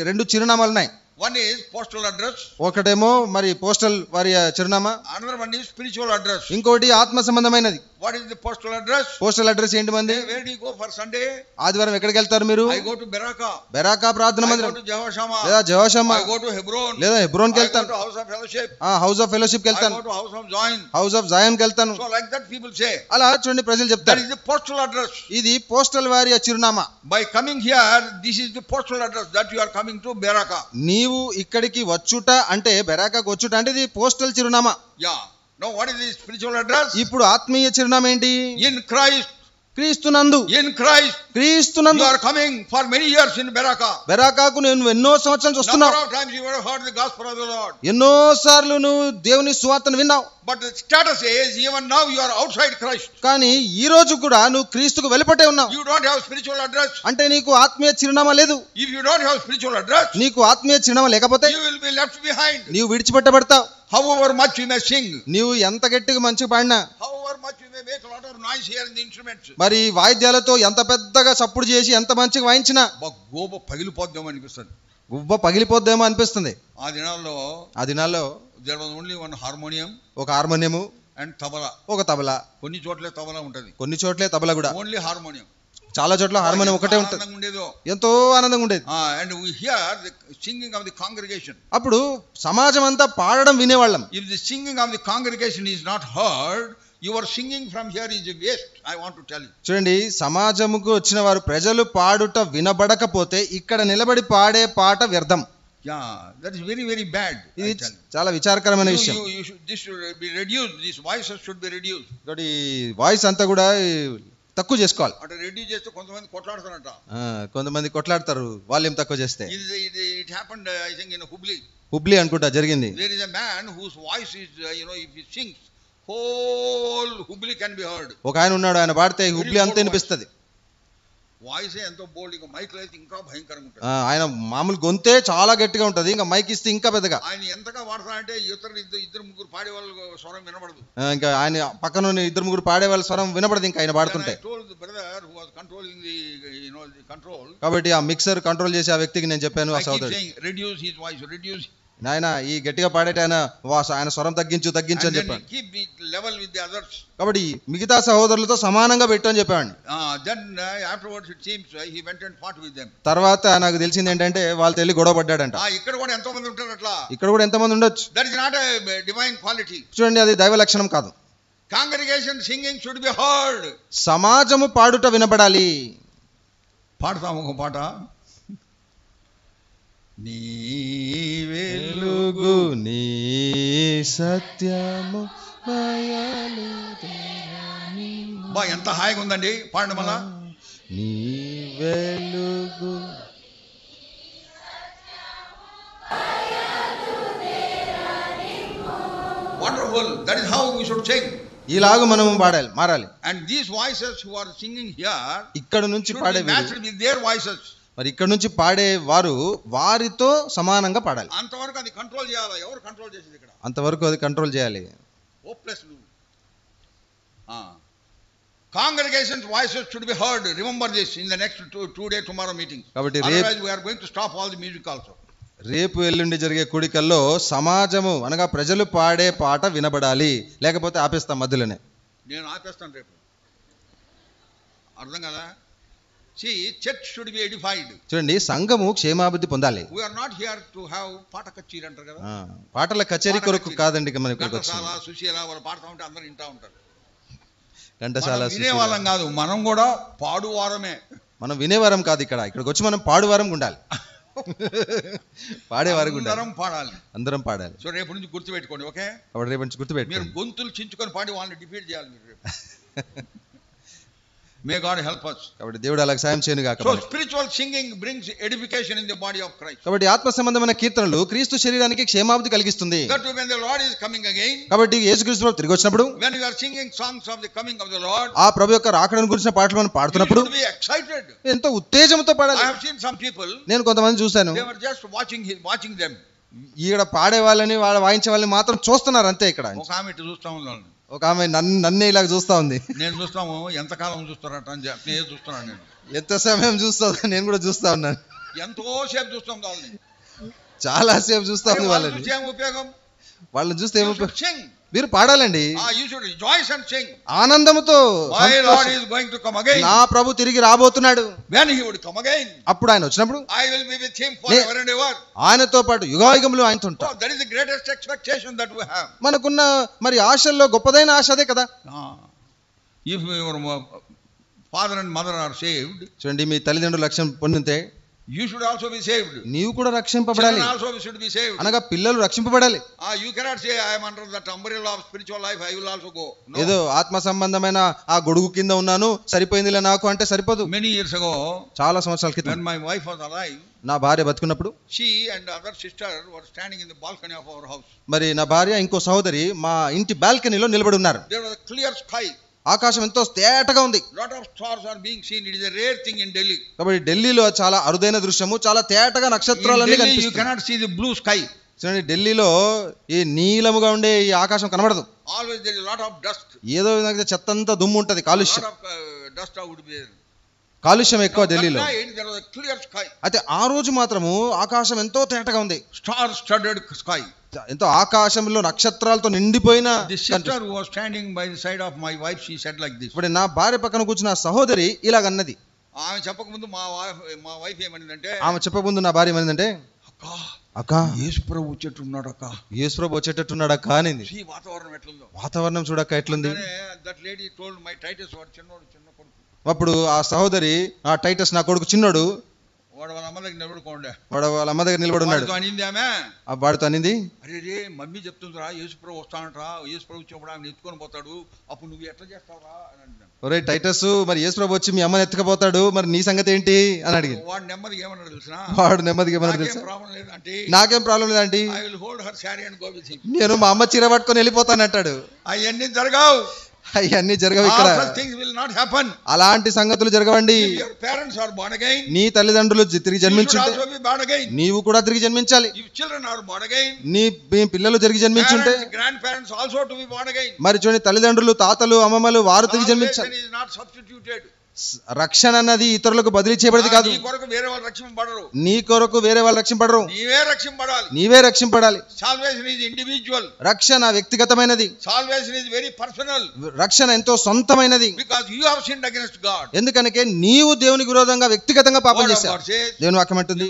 రెండు చిరునామాలు ఉన్నాయి. One is postal address. ఒకటేమో మరి పోస్టల్ వారి చిరునామా. Another one is spiritual address. ఇంకోటి ఆత్మ సంబంధమైనది. What is the postal address? Postal address ఏంటి మంది? Where do you go for Sunday? ఆదివారం ఎక్కడికి వెళ్తారు మీరు? I go to Beraka. Beracah ప్రార్థన మందిరం. I go to Jehoshama. లేదా జెహోషామా. I go to Hebron. లేదా హెబ్రోన్ కి వెళ్తాను. I go to House of Fellowship. House of fellowship కి వెళ్తాను. I go to House of Zion. House of Zion కి వెళ్తాను. So like that people say. అలా చూడండి ప్రజలు That చెప్తారు. is the postal address. ఇది పోస్టల్ వారి చిరునామా. By coming here, this is the postal address that you are coming to Beraka. నీవు ఇక్కడికి వచ్చుట అంటే బెరాకాకు వచ్చుట అంటే ఇది పోస్టల్ చిరునామా. Yeah. Now what is the spiritual address? ఇప్పుడు ఆత్మీయ చిరునామా ఏంటి? In Christ. క్రీస్తునందు. In Christ. క్రీస్తునందు. You are coming for many years in Beraka. బెరాకాకు నేను ఎన్నో సంవత్సరాలు వస్తున్నావు. Number of times you have heard the gospel of the Lord. ఎన్నో సార్లు నువ్వు దేవుని సువార్తను విన్నావు. But the status is even now you are outside Christ. కానీ ఈ రోజు కూడా నువ్వు క్రీస్తుకు వెలుపటే ఉన్నావు. You don't have spiritual address. అంటే నీకు ఆత్మీయ చిరునామా లేదు. If you don't have spiritual address, నీకు ఆత్మీయ చిరునామా లేకపోతే you will be left behind. నీవు విడిచిపెట్టబడతావు. However much you may sing, నీవు ఎంత గట్టిగా మంచిగా పాడినా, however much you may make a lot of noise here in the instruments, మరి వాయిద్యాలతో ఎంత పెద్దగా చప్పుడు చేసి ఎంత మంచిగా వాయించినా గోబ పగిలిపోద్దాం అనిపిస్తుంది. గువ్వ పగిలిపోద్దేమో అనిపిస్తుంది. ఆ దినాల్లో there was only one harmonium, ఒక హార్మోనియము and tabla. ఒక తబలా. కొన్ని చోట్ల తబలా ఉంటది, కొన్ని చోట్ల తబలా కూడా. Only harmonium. చాలా చోట్ల హార్మోనియం ఒకటే ఉంటుంది. ఎంతో ఆనందంగా ఉండేది. And we hear the singing of the congregation. అప్పుడు సమాజం అంతా పాడడం వినేవాళ్ళం. If the singing of the congregation is not heard, your singing from here is a waste. I want to tell you. చూడండి, సమాజముకు వచ్చిన వారు ప్రజలు పాడుట వినబడకపోతే ఇక్కడ నిలబడి పాడే పాట వ్యర్థం. Yeah, that is very very bad. ఇది చాలా విచారకరమైన విషయం. This should be reduced. These voices should be reduced. కాబట్టి వాయిస్ అంతా కూడా తక్కువ చేసుకోవాలి. అంటే రెడ్యూస్ చేస్తే కొంతమంది కొట్లాడతారంట. కొంతమంది కొట్లాడతారు వాల్యూమ్ తక్కువ చేస్తే. It happened I think in Hubli. Hubli అనుకుంటా జరిగింది. There is a man whose voice is if he sings whole Hubli can be heard. ఒక ఆయన ఉన్నాడు, ఆయన పాడితే హుబ్లీ అంతా వినిపిస్తుంది. వాయిస్ ఎంతో బోల్డ్, ఇంకా మైక్ అయితే ఇంకా భయంకరంగా ఉంటుంది. ఆయన మామూలు గొంతే చాలా గట్టిగా ఉంటది, ఇంకా మైక్ ఇస్తే ఇంకా పెద్దగా. ఆయన ఎంతగా వాడతారంటే ఇద్దరు ముగ్గురు పాడే వాళ్ళ స్వరం వినబడదు. ఇంకా ఆయన పక్కన ఇద్దరు ముగ్గురు పాడే వాళ్ళ స్వరం వినబడదు ఇంకా ఆయన పాడుతుంటే. కాబట్టి ఆ మిక్సర్ కంట్రోల్ చేసే ఆ వ్యక్తికి నేను చెప్పాను, ఆ సోదరుడు, reduce his voice, reduce. నాయన ఈ గట్టిగా పాడేట ఆయన స్వరం తగ్గించు అని చెప్పాను. కాబట్టి మిగతా సహోదరులతో సమానంగా పెట్టు అని చెప్పాను. తర్వాత నాకు తెలిసింది ఏంటంటే వాళ్ళతో వెళ్ళి గొడవ పడ్డాడంట. ఇక్కడ కూడా ఎంతో మంది ఉంటారు అట్లా. ఇక్కడ కూడా ఎంతమంది ఉండొచ్చు. That is not a divine quality. చూడండి, అది దైవ లక్షణం కాదు. Congregation singing should be heard. సమాజము పాడుట వినబడాలి. పాడతాము ఒక పాట. నీ వెలుగు నీ సత్యము బా ఎంత హాయిగా ఉందండి పాడండి మళ్ళా. నీ వెలుగు wonderful. That is how we should sing. ఇలాగ మనం మారాలి. And these voices who are singing here, ఇక్కడ నుంచి పాడే విత్ దేర్ వాయిసెస్, మరి ఇక్కడ నుంచి పాడే వారు వారితో సమానంగా పాడాలి. అంతవరకు అది కంట్రోల్ చేయాలి. ఎవరు కంట్రోల్ చేసేది ఇక్కడ? అంతవరకు అది కంట్రోల్ చేయాలి. Hopeless. Congregation's voices should be heard. Remember this in the next tomorrow meeting. Otherwise we are going to stop all the music also. రేపు ఎల్లుండి జరిగే కూడికల్లో సమాజము అనగా ప్రజలు పాడే పాట వినబడాలి, లేకపోతే ఆపేస్తాం మధ్యలోనే. నేను ఆపేస్తాను రేపు. అర్థం కదా? See, church should be edified. చూడండి, సంఘము క్షేమాభివృద్ధి పొందాలి. We are not here to have పాట కచేరీ అంటారు కదా. పాటల కచేరీ కొరకు కాదండి మనం ఇక్కడికి వచ్చాము. ఘంటసాల, సుశీల వాళ్ళు పాడుతూ ఉంటే అందరూ వింటూ ఉంటారు. ఘంటసాల, వినేవాళ్ళం కాదు, మనం కూడా పాడువారమే. మనం వినేవారం కాదు, ఇక్కడికి వచ్చి మనం పాడువారం ఉండాలి. పాడేవారు పాడాలి, అందరం పాడాలి. సో రేపు నుంచి గుర్తుపెట్టుకోండి. ఓకే, కాబట్టి రేపు నుంచి గుర్తుపెట్టుకోండి. మీరు గొంతులు చించుకొని పాడి వాళ్ళని డిఫీట్ చేయాలి మీరు రేపు. May God help us. కాబట్టి దేవుడు అలాగ సాయం చేయను గాక. So spiritual singing brings edification in the body of Christ. కాబట్టి ఆత్మ సంబంధమైన కీర్తనలు క్రీస్తు శరీరానికి క్షేమాభివృద్ధి కలిగిస్తుంది. That when the Lord is coming again, కాబట్టి యేసుక్రీస్తు ప్రభు తిరిగి వచ్చినప్పుడు, when we are singing songs of the coming of the Lord, ఆ ప్రభు యొక్క రాకడను గురించిన పాటలు మనం పాడుతున్నప్పుడు we should be excited. ఎంతో ఉత్తేజంతో పాడాలి. I have seen some people, నేను కొంతమంది చూశాను, they were just watching them. ఈడ పాడే వాళ్ళని వాయించే వాళ్ళని మాత్రం చూస్తున్నారు అంతే. ఇక్కడ ఒక ఆమె ఇటు చూస్తా ఉన్నాను, ఒక ఆమె నన్నే ఇలాగ చూస్తా ఉంది. నేను చూస్తాము, ఎంతకాలం చూస్తారట అని నేను చూస్తున్నాను. నేను ఎంత సమయం చూస్తా, నేను కూడా చూస్తా ఉన్నాను. ఎంతో సేపు చూస్తాం వాళ్ళని, చాలా సేపు చూస్తా ఉంది వాళ్ళని. ఉపయోగం, వాళ్ళని చూస్తే ఏం ఉపయోగం? మీరు పాడాలండి, ఆనందముతో. నా ప్రభు తిరిగి రాబోతున్నాడు. అప్పుడు ఆయన వచ్చినప్పుడు ఆయనతో పాటు యుగాయుగములు ఆయనతో ఉంటాం. మనకున్న మరి ఆశల్లో గొప్పదైన ఆశ అదే కదా. Father and mother are saved, చూడండి, మీ తల్లిదండ్రులు రక్షణ పొందితే you should also be saved. నీవు కూడా రక్షింపబడాలి. Children also should be saved. అనగా పిల్లలు రక్షింపబడాలి. You cannot say I am under that umbrella of spiritual life, I will also go. No. ఏదో ఆత్మ సంబంధమైన ఆ గొడుగు కింద ఉన్నాను, సరిపోయిందిలే నాకు అంటే సరిపోదు. Many years ago, చాలా సంవత్సరాల క్రితం, when my wife was alive, నా భార్య బతుకున్నప్పుడు, she and other sister were standing in the balcony of our house. మరి నా భార్య ఇంకో సహోదరి మా ఇంటి బాల్కనీలో నిలబడి ఉన్నారు. There was a clear sky. ఆకాశం ఎంతో తేటగా ఉంది. Lot of stars are being seen. It is a rare thing in Delhi. కాబట్టి ఢిల్లీలో చాలా అరుదైన దృశ్యము, చాలా తేటగా నక్షత్రాలన్నీ కనిపిస్తాయి. You cannot see the blue sky. చూడండి, ఢిల్లీలో ఈ నీలముగా ఉండే ఈ ఆకాశం కనబడదు. Always there is a lot of dust. ఏదో విధంగా చెత్తంతా దుమ్ము ఉంటది, కాలుష్యం. Lot of dust would be there. కాలుష్యం ఎక్కువ ఢిల్లీలో. There was a clear sky. అయితే ఆ రోజు మాత్రము ఆకాశం ఎంతో తేటగా ఉంది. Star studded sky. ఎంతో ఆకాశంలో నక్షత్రాలతో నిండిపోయిన. The sister who was standing by the side of my wife, she said like this. ఇప్పుడు నా భార్య పక్కన కూర్చున్న సహోదరి ఇలాగన్నది. ఆమె చెప్పకముందు మా వైఫ్ ఏమనిందంటే, ఆమె చెప్పకముందు నా భార్య ఏమనిందంటే, అక్క యేసుప్రభు వచ్చేట్టున్నాడు అక్క, యేసుప్రభు వచ్చేటట్టున్నాడు అక్క అనింది. వాతావరణం ఎట్లుందో, వాతావరణం చూడక్క ఎట్లుంది. That lady told my Titus, వాడు చిన్న కొడుకు. అప్పుడు ఆ సహోదరి, ఆ టైటస్ నా కొడుకు చిన్నోడు, వాడు వాళ్ళ అమ్మ దగ్గర నిలబడుకోండి, వాడు వాళ్ళ అమ్మ దగ్గర నిలబడి ఉన్నాడు. వాడితో అనింది, అరే మమ్మీ చెప్తుందిరా యేసుప్రభు వస్తానంటరా, యేసుప్రభు వచ్చినప్పుడు ఆమె ఎత్తుకొని పోతాడు, అప్పుడు నువ్వు ఎట్లా చేస్తావురా అని అడిగాను. ఒరే టైటస్, మరి యేసుప్రభు వచ్చి మీ అమ్మని ఎత్తుకపోతాడు, మరి నీ సంగతి ఏంటి అని అడిగి. వాడు నెమ్మదిగా ఏమన్నాడు తెలుసా, వాడు నెమ్మదిగా ఏమన్నాడు తెలుసా, నాకేం ప్రాబ్లం లేదంటే, నేను మా అమ్మ చీర పట్టుకొని వెళ్ళిపోతాను అంటాడు. అవన్నీ జరగావు, అవన్నీ జరగవు ఇక్కడ. అలాంటి సంగతులు జరగవండి. నీ తల్లిదండ్రులు తిరిగి జన్మించుంటే నీవు కూడా తిరిగి జన్మించాలి. నీ పిల్లలు తిరిగి జన్మించుంటే మరి చూడండి, తల్లిదండ్రులు, తాతలు, అమ్మమ్మలు వారు తిరిగి జన్మించాలి. రక్షణ అన్నది ఇతరులకు బదిలీ చేయబడేది కాదు. నీ కొరకు వేరే వాళ్ళు రక్షింపడరు, నీవే రక్షింపడాలి. రక్షణ వ్యక్తిగతమైనది, రక్షణ ఎంతో సొంతమైనది. ఎందుకనకే నీవు దేవునికి విరోధంగా వ్యక్తిగతంగా పాపం చేశావు. దేవుని వాక్యం అంటుంది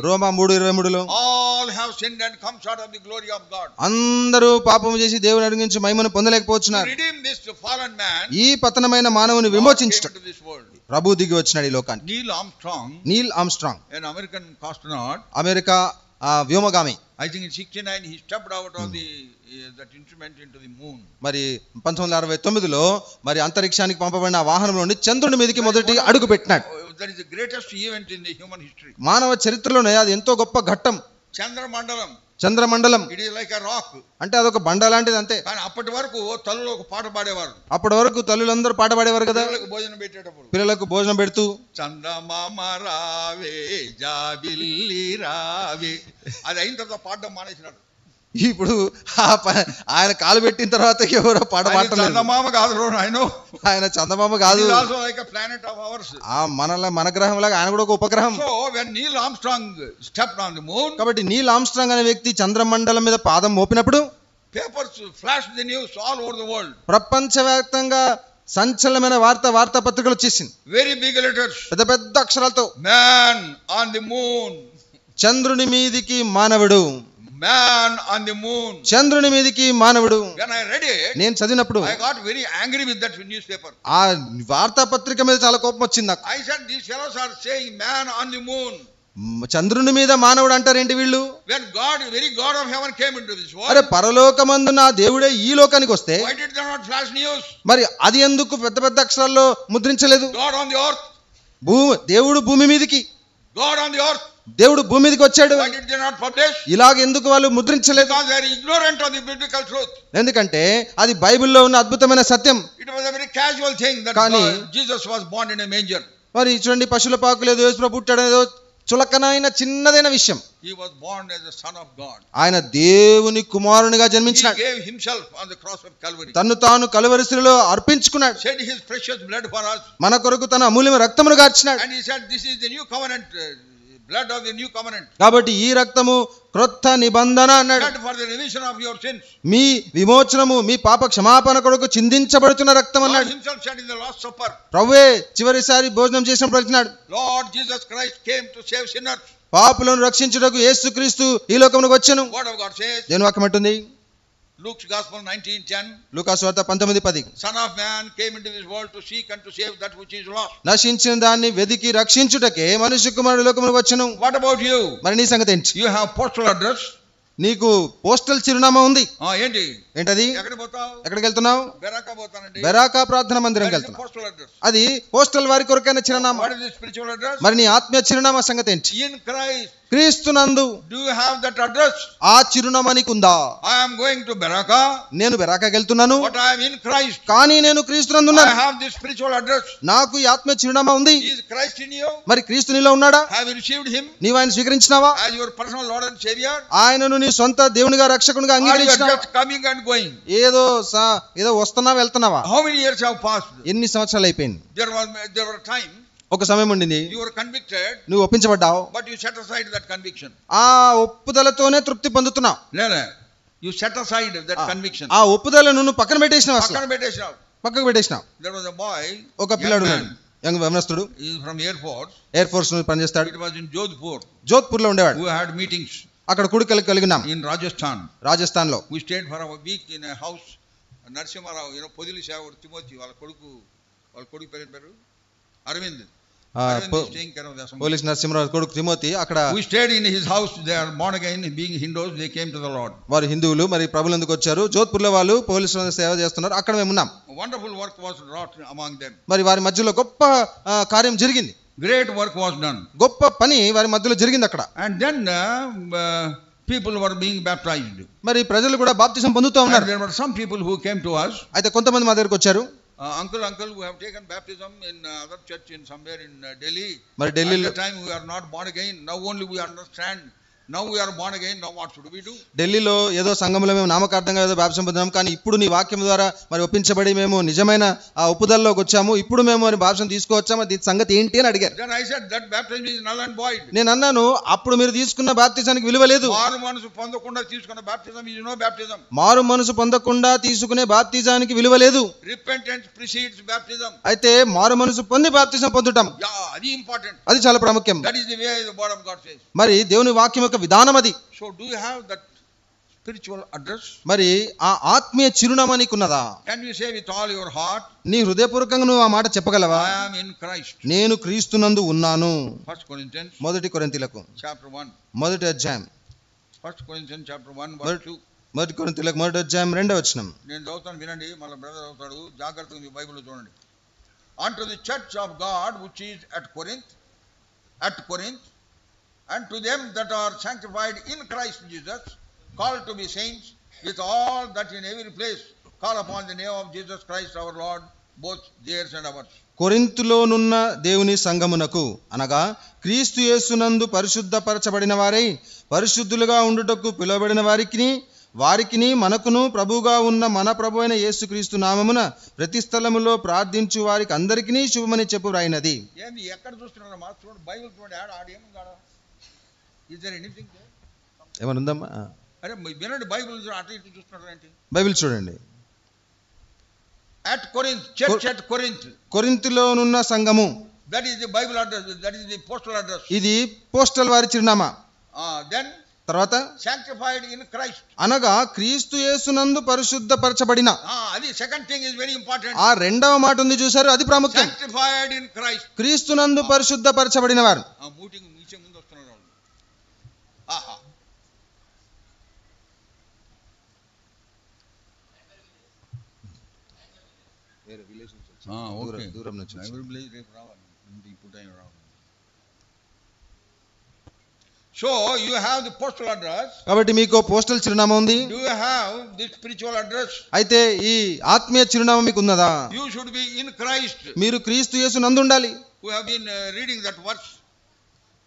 రోమా 3:23లో, అందరూ పాపం చేసి దేవుని అడిగించి మహిమను పొందలేకపోతున్నారు. ఈ పతనమైన మానవుని విమోచించటం ప్రభు దిగి వచ్చినాడు ఈ లోకానికి. నీల్ ఆర్మ్స్ట్రాంగ్, అమెరికా వ్యోమగామి. I think in 69 he stepped out of that instrument into the moon. మరి 1969లో మరి అంతరిక్షానికి పంపబడిన వాహనం నుండి చంద్రుని మీదకి మొదటి అడుగు పెట్టినాడు. That is the greatest event in the human history. మానవ చరిత్రలోనే అది ఎంతో గొప్ప ఘట్టం. చంద్రమండలం it is like a rock, అంటే అదొక బండ లాంటిది అంతే. కానీ అప్పటి వరకు తల్లులు ఒక పాట పాడేవారు. అప్పటి వరకు తల్లులందరూ పాట పాడేవారు కదా, భోజనం పెట్టేటప్పుడు, పిల్లలకు భోజనం పెడుతూ, చందమామ రావే జాబిల్లి రావే, అది అయిన తర్వాత పాడడం మానేసినాడు. ఇప్పుడు ఆయన కాలు పెట్టిన తర్వాత ఎవరో పాట పాడలేదు. చందమామ కాదు ఆయన, చందమామ కాదు, మన గ్రహం లాగా ఆయన కూడా ఒక ఉపగ్రహం. కాబట్టి నీల్ ఆర్మ్స్ట్రాంగ్ అనే వ్యక్తి చంద్రమండలం మీద పాదం మోపినప్పుడు papers flash the news all over the world, ప్రపంచవ్యాప్తంగా సంచలనమైన వార్తాపత్రికలు వచ్చేసింది. Very big letters. పెద్ద పెద్ద అక్షరాలతో Man on the moon. చంద్రుని మీదికి మానవుడు. Man on the moon. చంద్రుని మీదికి మానవుడు. When I read it, నేను చదివినప్పుడు I got very angry with that newspaper. ఆ వార్తాపత్రిక మీద చాలా కోపం వచ్చింది నాకు. I said, these fellows are saying man on the moon. చంద్రుని మీద మానవుడు అంటారేంటి వీళ్ళు? When God, very God of heaven came into this world, అరే పరలోకమందున దేవుడే ఈ లోకానికి వస్తే why did they not flash news? మరి అది ఎందుకు పెద్ద పెద్ద అక్షరాల్లో ముద్రించలేదు? God on the earth. దేవుడు భూమి మీదికి, God on the earth. దేవుడు భూమి మీదికి వచ్చాడు. Why did they not publish? ఇలాగ ఎందుకు వాళ్ళు ముద్రించలేదు? Because they are ignorant of the biblical truth. ఎందుకంటే అది బైబిల్లో ఉన్న అద్భుతమైన సత్యం. It was a very casual thing that Jesus was born in a manger. మరి చూడండి, పశువుల పాకులో యేసు ప్రభు పుట్టాడనేదో చులకనైన చిన్నదైన విషయం. He was born as a son of God. ఆయన దేవుని కుమారునిగా జన్మించాడు. He gave himself on the cross of Calvary. తన్ను తాను కలువరి శిలువలో అర్పించుకున్నాడు. Shed his precious blood for us. మన కొరకు తన అమూల్యమైన రక్తమును గార్చినాడు. And he said, this is the new covenant, blood of the new covenant. కాబట్టి ఈ రక్తము క్రొత్త నిబంధన అన్నాడు. Blood for the remission of your sins. మీ విమోచనము, మీ పాప క్షమాపణ కొరకు చిందించబడుతున్న రక్తం అన్నాడు. God himself said in the last supper. ప్రభువే చివరిసారి భోజనం చేసినప్పుడు అంటున్నాడు, Lord Jesus Christ came to save sinners. పాపులను రక్షించుటకు యేసుక్రీస్తు ఈ లోకమునకు వచ్చెను. Word of God says. దేవుని వాక్యం అంటుంది, Luke's Gospel 19:10. లూకా సువార్త 19:10. Son of man came into this world to seek and to save that which is lost. నశించిన దాన్ని వెదికి రక్షించుటకే మనుష్య కుమారుడు లోకమునకు వచ్చెను. What about you? మరి నీ సంగతి ఏంటి? You have postal address. నీకు పోస్టల్ చిరునామా ఉంది. ఏంటది? ఎక్కడికి వెళ్తున్నావు? బెరాకా ప్రార్థన మందిరం వెళ్తున్నావు. అది పోస్టల్ వారి కొరకైన చిరునామా. మరి నీ ఆత్మీయ చిరునామా సంగతి ఏంటి? క్రీస్తునందు. Do you have that address? ఆ చిరునామా నీకుందా? I am going to Beraka. నేను బెరాకాకి వెళ్తున్నాను. But I am in Christ. కానీ నేను క్రీస్తునందు ఉన్నాను. I have this spiritual address. నాకు ఈ ఆత్మీయ చిరునామా ఉంది. Is Christ in you? మరి క్రీస్తు నీలో ఉన్నాడా? Have you received him? నీవు ఆయన స్వీకరించినావా? As your personal Lord and Savior? ఆయనను నీ సొంత దేవునిగా రక్షకునిగా అంగీకరించినావా? Just coming and going. ఏదో వస్తున్నావా వెళ్తున్నావా? How many years have passed? ఎన్ని సంవత్సరాలు అయిపోయింది? There were time. ఒక సమయం ఉండింది. You were convicted. నువ్వు ఒప్పించబడ్డావు. But you set aside that conviction. ఆ ఒప్పుదలతోనే తృప్తి పొందుతున్నావు. లేదు. You set aside that conviction. ఆ ఒప్పుదలను నువ్వు పక్కన పెట్టేసినావు. పక్కకు పెట్టేసినావు. There was a boy. ఒక పిల్లాడు ఉన్నాడు. యంగ్ యవనస్తుడు. He is from Air Force. Air force లో పనిచేస్తాడు. It was in Jodhpur. Jodhpur లో ఉండేవాడు. We had meetings. అక్కడ కూడికలు కలిగినాం. In Rajasthan. రాజస్థాన్ లో. We stayed for a week in a house. Narasimha Rao, Podili సేవకుడు తిమోతి వాళ్ళ కొడుకు పేరు అరవింద్. పోలీస్ నరసింహరావు కొడుకు తిమోతి అక్కడ. We stayed in his house. They are born again, being Hindus, they came to the Lord. వారు హిందువులు, మరి ప్రభువులందుకు వచ్చారు. జోధ్పూర్ లో వాళ్ళు పోలీసుల సేవ చేస్తున్నారు. అక్కడ మేము ఉన్నాం. Wonderful work was wrought among them. మరి వారి మధ్యలో గొప్ప కార్యం జరిగింది. Great work was done. గొప్ప పని వారి మధ్యలో జరిగింది అక్కడ. And then people were being baptized. మరి ప్రజలు కూడా బాప్తిసం పొందుతూ ఉన్నారు. There were some people who came to us. అయితే కొంతమంది మా దగ్గరికి వచ్చారు. Uncle, we have taken baptism in other church in somewhere in Delhi. But Delhi, at the time we are not born again. Now only we understand. Now we are born again. Now what should we do? ఢిల్లీలో ఏదో సంఘంలో మేము నామకార్థంగా ఏదో బాప్తిసం పొందాం, కానీ ఇప్పుడు నీ వాక్యం ద్వారా మరి ఒప్పించబడి మేము నిజమైన ఆ ఒప్పుదలలోకి వచ్చాము. ఇప్పుడు మేము మరి బాప్తిసం తీసుకోవచ్చాము, దీని సంగతి ఏంటి అని అడిగారు. Then I said that baptism is null and void. నేను అన్నాను, అప్పుడు మీరు తీసుకున్న బాప్తిసానికి విలువ లేదు. మారు మనసు పొందకుండా తీసుకున్న బాప్తిజం is no baptism. మారు మనసు పొందకుండా తీసుకునే బాప్తిజానికి విలువ లేదు. Repentance precedes baptism. అయితే మారు మనసు పొంది బాప్తిసం పొందుతాం. అది important. అది చాలా ప్రాముఖ్యం. That is the way the word of God says. మరి దేవుని వాక్యం యొక్క విధానం అది. So do you have that spiritual address? మరి ఆ ఆత్మీయ చిరునామా నీకున్నదా? Can you say with all your heart? నీ హృదయపూర్వకంగా నువ్వు ఆ మాట చెప్పగలవా? I am in Christ. నేను క్రీస్తునందు ఉన్నాను. 1 Corinthians మొదటి కొరింథీయులకు chapter 1. మొదటి అధ్యాయం. 1 Corinthians chapter 1 verse 2. మొదటి కొరింథీయులకు మొదటి అధ్యాయం 2వ వచనం. నేను చదువుతాను, వినండి. మళ్ళీ బ్రదర్ చదువుతాడు, జాగ్రత్తగా మీ బైబిల్లో చూడండి. Unto the church of God which is at Corinth, and to them that are sanctified in Christ Jesus, called to be saints, with all that in every place call upon the name of Jesus Christ our Lord, both theirs and ours. కొరింథులోనున్న దేవుని సంఘమునకు అనగా క్రీస్తు యేసునందు పరిశుద్ధపరచబడిన వారై పరిశుద్ధులుగా ఉండుటకు పిలువబడిన వారికిని మనకును ప్రభువుగా ఉన్న మన ప్రభు అయిన యేసుక్రీస్తు నామమున ప్రతి స్థలములో ప్రార్థించు వారికి అందరికీ శుభమని చెప్పు రాయినది. ఏంది ఎక్కడ చూస్తున్నారమ్మా? చూడండి, బైబిల్ చూడండి. ఆడేముందా? Is there anything there? ఏమనుందమ్మా? అరే వినండి, బైబిల్ అటు ఇటు చూస్తున్నారా ఏంటి? బైబిల్ చూడండి. At Corinth, church at Corinth. కొరింథులోనున్న సంఘము. That is the Bible address. That is the postal address. ఇది పోస్టల్ వారి చిరునామా. Then తర్వాత sanctified in Christ. అనగా క్రీస్తు యేసునందు పరిశుద్ధపరచబడిన. The second thing is very important. ఆ రెండవ మాట ఉంది చూసారు, అది ప్రాముఖ్యం. Sanctified in Christ. క్రీస్తునందు పరిశుద్ధపరచబడిన వారు. మీటింగ్ మీచే ముందు వస్తున్నారు వాళ్ళు. దూరం నుంచి So you have the postal address. కాబట్టి మీకు పోస్టల్ చిరునామా ఉంది. Do you have the spiritual address? అయితే ఈ ఆత్మీయ చిరునామా మీకు ఉన్నదా? You should be in Christ. మీరు క్రీస్తు యేసునందు ఉండాలి. We have been reading that verse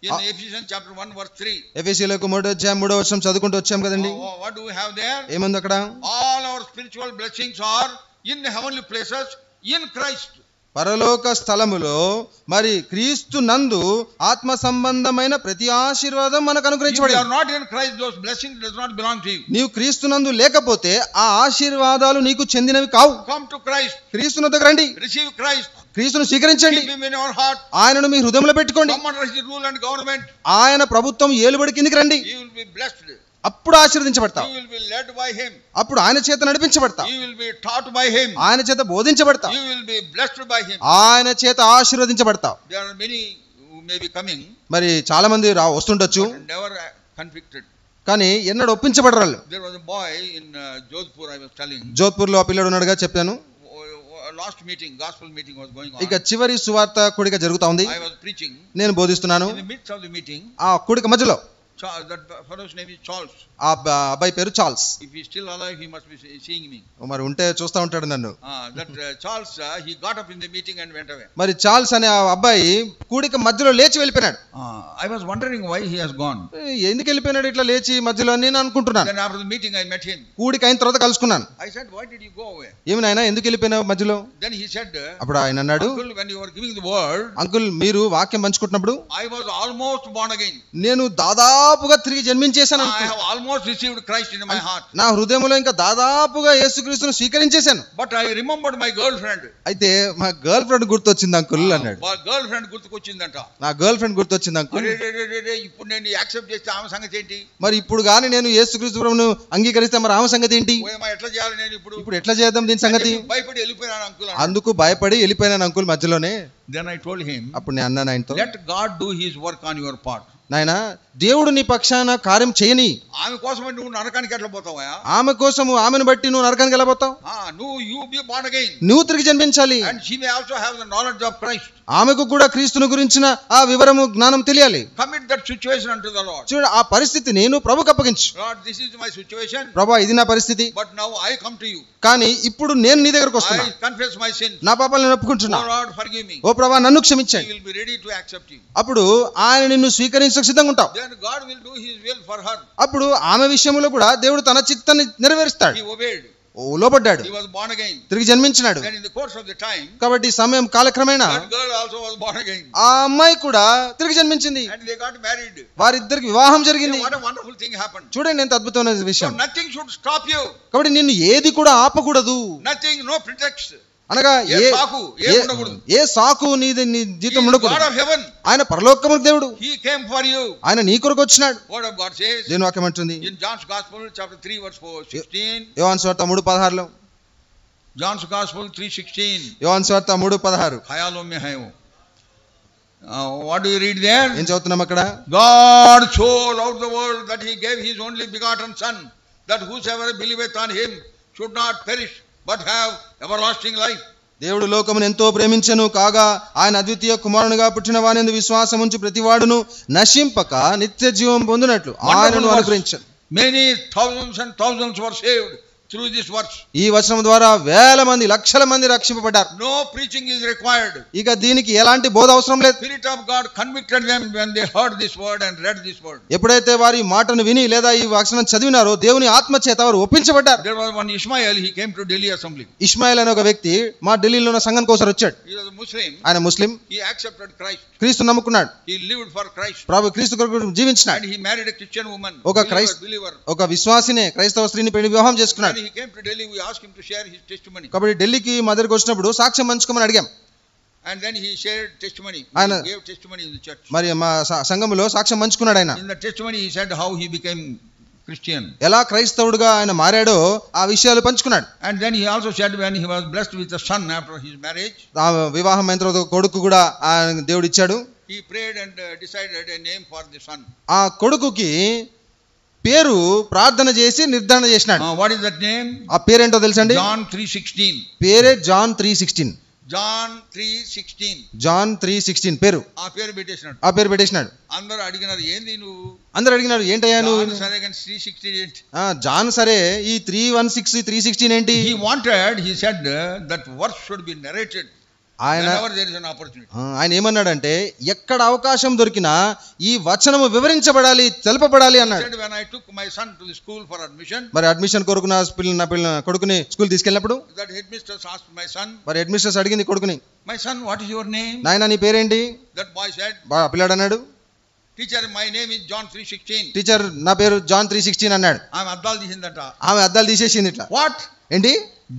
in Ephesians chapter 1 verse 3. ఎఫెసీయులకు 3:3 చదువుకుంటూ వచ్చాం కదండి. What do we have there? ఏముంది అక్కడ? All our spiritual blessings are in heavenly places in Christ. పరలోక స్థలములో మరి క్రీస్తు నందు ఆత్మ సంబంధమైన ప్రతి ఆశీర్వాదం మనకు అనుగ్రహించబడింది. If you are not in Christ, those blessings does not belong to you. నీవు క్రీస్తు నందు లేకపోతే ఆ ఆశీర్వాదాలు నీకు చెందినవి కావు. Come to Christ. క్రీస్తు నొద్దకు రండి. Receive Christ. క్రీస్తును స్వీకరించండి. Keep him in your heart. ఆయనను మీ హృదయంలో పెట్టుకోండి. Come under his rule and government. ఆయన ప్రభుత్వం ఏలుబడి కిందికి రండి. You will be blessed. అప్పుడు ఆశీర్వదించబడతావు. You will be led by him. అప్పుడు ఆయన చేత నడిపించబడతావు. You will be taught by him. ఆయన చేత బోధించబడతావు. You will be blessed by him. ఆయన చేత ఆశీర్వదించబడతావు. There are many who may be coming. మరి చాలా మంది వస్తుండొచ్చు, never convicted. కానీ ఎన్నడూ ఒప్పించబడరు. There was a boy in Jodhpur, I was telling. Jodhpur లో ఆ పిల్లడు ఉన్నాడుగా చెప్పాను. Last meeting, gospel meeting was going on. ఇక చివరి సువార్త కూడిక జరుగుతా ఉంది. I was preaching. నేను బోధిస్తున్నాను. In the midst of the meeting, ఆ కూడిక మధ్యలో that fellow's name is Charles. ఆ అబ్బాయి పేరు Charles. If he is still alive, he must be seeing me. మరి ఉంటే చూస్తా ఉంటాడు నన్ను. That Charles, he got up in the meeting and went away. మరి చార్ల్స్ అనే ఆ అబ్బాయి కూడిక మధ్యలో లేచి వెళ్ళిపోయాడు. I was wondering why he has gone. ఎందుకు వెళ్ళిపోయినాడు ఇట్లా లేచి మధ్యలో అని నేను అనుకుంటున్నాను. Then after the meeting I met him. కూడిక అయిన తర్వాత కలుసుకున్నాను. I said, why did you go away? ఏమి నాయనా ఎందుకు వెళ్ళిపోయినావు మధ్యలో? Then he said, అప్పుడు ఆయన అన్నాడు, Uncle, when you were giving the word, uncle మీరు వాక్యం పంచుకుంటున్నప్పుడు I was almost born again. నేను దాదాపుగా తిరిగి జన్మించేశాను. I have almost received Christ in my heart. నా హృదయంలో ఇంకా దాదాపుగా యేసుక్రీస్తును స్వీకరించేశాను. But I remembered my girlfriend. అయితే మా గర్ల్ ఫ్రెండ్ గుర్తొచ్చింది అంకుల్ అన్నాడు. మా గర్ల్ ఫ్రెండ్ గుర్తుకొచ్చిందంట. నా గర్ల్ ఫ్రెండ్ గుర్తొచ్చింది అంకుల్. ఇప్పుడు నేను యాక్సెప్ట్ చేస్తే ఆమె సంగతి ఏంటి? మరి ఇప్పుడు గాని నేను యేసుక్రీస్తు ప్రభువును అంగీకరిస్తే మరి ఆమె సంగతి ఏంటి? ఎట్లా చేయాలి నేను ఇప్పుడు ఎట్లా చేద్దాం దీని సంగతి? భయపడి వెళ్ళిపోయాను అంకుల్. అందుకు భయపడి వెళ్ళిపోయాను అంకుల్ మధ్యలోనే. Then I told him, అప్పుడు నేను అన్నాను ఆయనతో, let God do his work on your part. నాయనా దేవుడు నీ పక్షాన కార్యం చేయని. ఆమె కోసం నువ్వు నరకానికి ఎట్లా పోతావా? ఆమె కోసము ఆమెను బట్టి నువ్వు నరకానికి ఎలా పోతావు? You be born again. నువ్వు తిరిగి జన్మించాలి. And she may also have the knowledge of Christ. ఆమెకు కూడా క్రీస్తును గురించిన ఆ వివరము జ్ఞానం తెలియాలి. Commit that situation unto the Lord. చూడు ఆ పరిస్థితిని నువ్వు ప్రభువుకు అప్పగించు. Lord, this is my situation. ప్రభువా ఇది నా పరిస్థితి. But now I come to you. కానీ ఇప్పుడు నేను నీ దగ్గరకు వస్తున్నా. I confess my sins. నా పాపాలను నేను ఒప్పుకుంటున్నా. Oh Lord, forgive me. ఓ ప్రభువా నన్ను క్షమించండి. He will be ready to accept you. అప్పుడు ఆయన నిన్ను స్వీకరించడానికి సిద్ధంగా ఉంటావు. Then God will do his will for her. అప్పుడు ఆమె విషయంలో కూడా దేవుడు తన చిత్తాన్ని నెరవేరుస్తాడు. He obeyed. లోబడ్డాడు. He was born again. తిరిగి జన్మించినాడు. Then in the course of the time, కాబట్టి సమయం కాలక్రమేణా that girl also was born again. ఆ అమ్మాయి కూడా తిరిగి జన్మించింది. And they got married. వారిద్దరికి వివాహం జరిగింది. What a wonderful thing happened. చూడండి ఎంత అద్భుతమైన విషయం. So nothing should stop you. కాబట్టి నిన్ను ఏది కూడా ఆపకూడదు. Nothing, no pretext. అనగా ఏ సాకు నీ జీవితం ఉండకూడదు. God of heaven. ఆయన పరలోకమున దేవుడు. He came for you. ఆయన నీ కొరకు వచ్చినాడు. Word of God says. దేవుని వాక్యం అంటుంది. In John's Gospel chapter 3 verse 16. యోహాను సువార్త 3:16లో. John's Gospel 3:16. యోహాను సువార్త 3:16. ఖయాలో మే high. What do you read there? ఏం చదువుతున్నాం అక్కడ? God so loved the world that he gave his only begotten son, that whosoever believeth on him should not perish but have everlasting life. దేవుడు లోకమును ఎంతో ప్రేమించెను కాగా ఆయన అద్వితీయ కుమారునిగా పుట్టిన వాని విశ్వాసం ఉంచి ప్రతివాడును నశింపక నిత్య జీవం పొందునట్లు ఆయనను అనుగ్రహించెను. Many thousands and thousands were saved through this verse. ఈ వచనం ద్వారా వేల మంది లక్షల మంది రక్షింపబడ్డారు. No preaching is required. ఇక దీనికి ఎలాంటి బోధ అవసరం లేదు. Spirit of God convicted them when they heard this word and read this word. ఎప్పుడైతే వారి మాటను విని లేదా ఈ వచనం చదివినారో దేవుని ఆత్మ చేత వారు ఒప్పించబడ్డారు. There was one Ishmael, he came to Delhi assembly. Ishmael అనే ఒక వ్యక్తి మా ఢిల్లీలో ఉన్న సంఘానికి ఒకసారి వచ్చాడు. He was a Muslim. ఆయన ముస్లిం. He accepted Christ. క్రీస్తు నమ్ముకున్నాడు. He lived for Christ. ప్రభు క్రీస్తు కొరకు జీవించినాడు. And he married a Christian woman. ఒక విశ్వాసినే క్రైస్తవ స్త్రీని పెళ్లి వివాహం చేసుకున్నాడు. he came to Delhi, we asked him to share his testimony. కాబట్టి ఢిల్లీకి మా దగ్గరికి వచ్చినప్పుడు సాక్ష్యం పంచుకోమని అడిగాం. And then he shared testimony. He gave testimony in the church. మరి మా సంఘములో సాక్ష్యం పంచుకున్నాడు ఆయన. In the testimony he said how he became Christian. ఎలా క్రైస్తవుడిగా ఆయన మారాడో ఆ విషయాలు పంచుకున్నాడు. And then he also said when he was blessed with a son after his marriage. వివాహం అయిన తర్వాత కొడుకు కూడా దేవుడు ఇచ్చాడు. He prayed and decided a name for the son. ఆ కొడుకుకి పేరు ప్రార్థన చేసి నిర్ధారణ చేసినాడు. What is that name? ఆ పేరేంటో తెలుసండి? John 3:16. పేరే జాన్ 3:16. John 3:16. జాన్ 3:16 పేరు. ఆ పేరు పెట్టేసినాడు. ఆ పేరు పెట్టేసినాడు. అందరూ అడిగినారు ఏంది నువ్వు? అందరూ అడిగినారు ఏంటయ్యా నువ్వు? సరే కానీ 3:16 ఏంటి? జాన్ సరే ఈ 3:16 3:16 ఏంటి? He said that verse should be narrated. ఆయన ఏమన్నాడంటే ఎక్కడ అవకాశం దొరికినా ఈ వచనము వివరించబడాలి, తెలుపబడాలి అన్నాడు. మరి అడ్మిషన్ కొరకు నా కొడుకుని స్కూల్ తీసుకెళ్ళినప్పుడు మరి హెడ్ మిస్ట్రెస్ అడిగింది కొడుకుని, నాయనా నీ పేరేంటి? పిల్లాడు అన్నాడు, టీచర్ నా పేరు జాన్ 3:16 అన్నాడు. ఆమె అద్దాలు తీసేసింది. ఇట్లా వాట్ ఏంటి?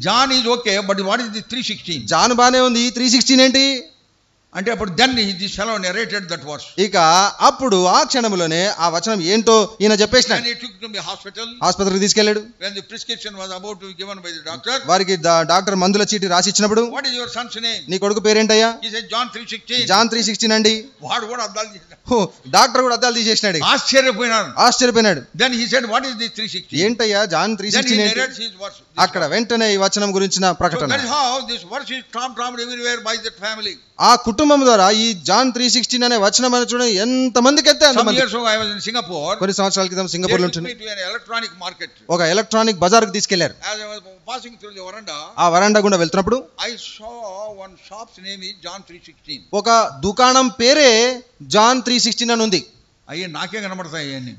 John is okay, but what is the 3:16? John బానే ఉంది, 3:16 ఏంటి అంటే అప్పుడు then this fellow narrated that verse. ఇక అప్పుడు ఆ క్షణంలోనే ఆ వచనం ఏంటో ఈయన చెప్పేసినాడు. He took to the hospital. ఆస్పత్రికి తీసుకెళ్ళాడు. When the prescription was about to be given by the doctor, వారికి డాక్టర్ మందుల చీటి రాసి ఇచ్చినప్పుడు, what is your son's name? నీ కొడుకు పేరేంటయ్యా? He said John 3:16. జాన్ 3:16 అండి. వాడు కూడా అద్దాలు తీసేసాడు. డాక్టర్ కూడా అద్దాలు తీసేసినాడు. ఆశ్చర్యపోయినాడు. Then he said what is the 3:16? ఏంటయ్యా జాన్ 3:16 ఏంటి? అక్కడ వెంటనే ఈ వచనం గురించిన ప్రకటన. So that is how this verse is trumped everywhere by that family. ఆ కుటుంబం ద్వారా ఈ జాన్ 3:16 అనే వచనం అని చూడండి ఎంత మందికి అయితే అంతమంది. I was in Singapore. కొన్ని సంవత్సరాల క్రితం సింగపూర్ లో ఉంటుంది. Electronic market. ఒక ఎలక్ట్రానిక్ బజార్ కు తీసుకెళ్లారు. As I was passing through the veranda, ఆ వరండా గుండా వెళ్తున్నప్పుడు I saw one shop's name is John 3:16. ఒక దుకాణం పేరే జాన్ 3:16 అని ఉంది. అయ్యే నాకే కనబడతాయి అన్ని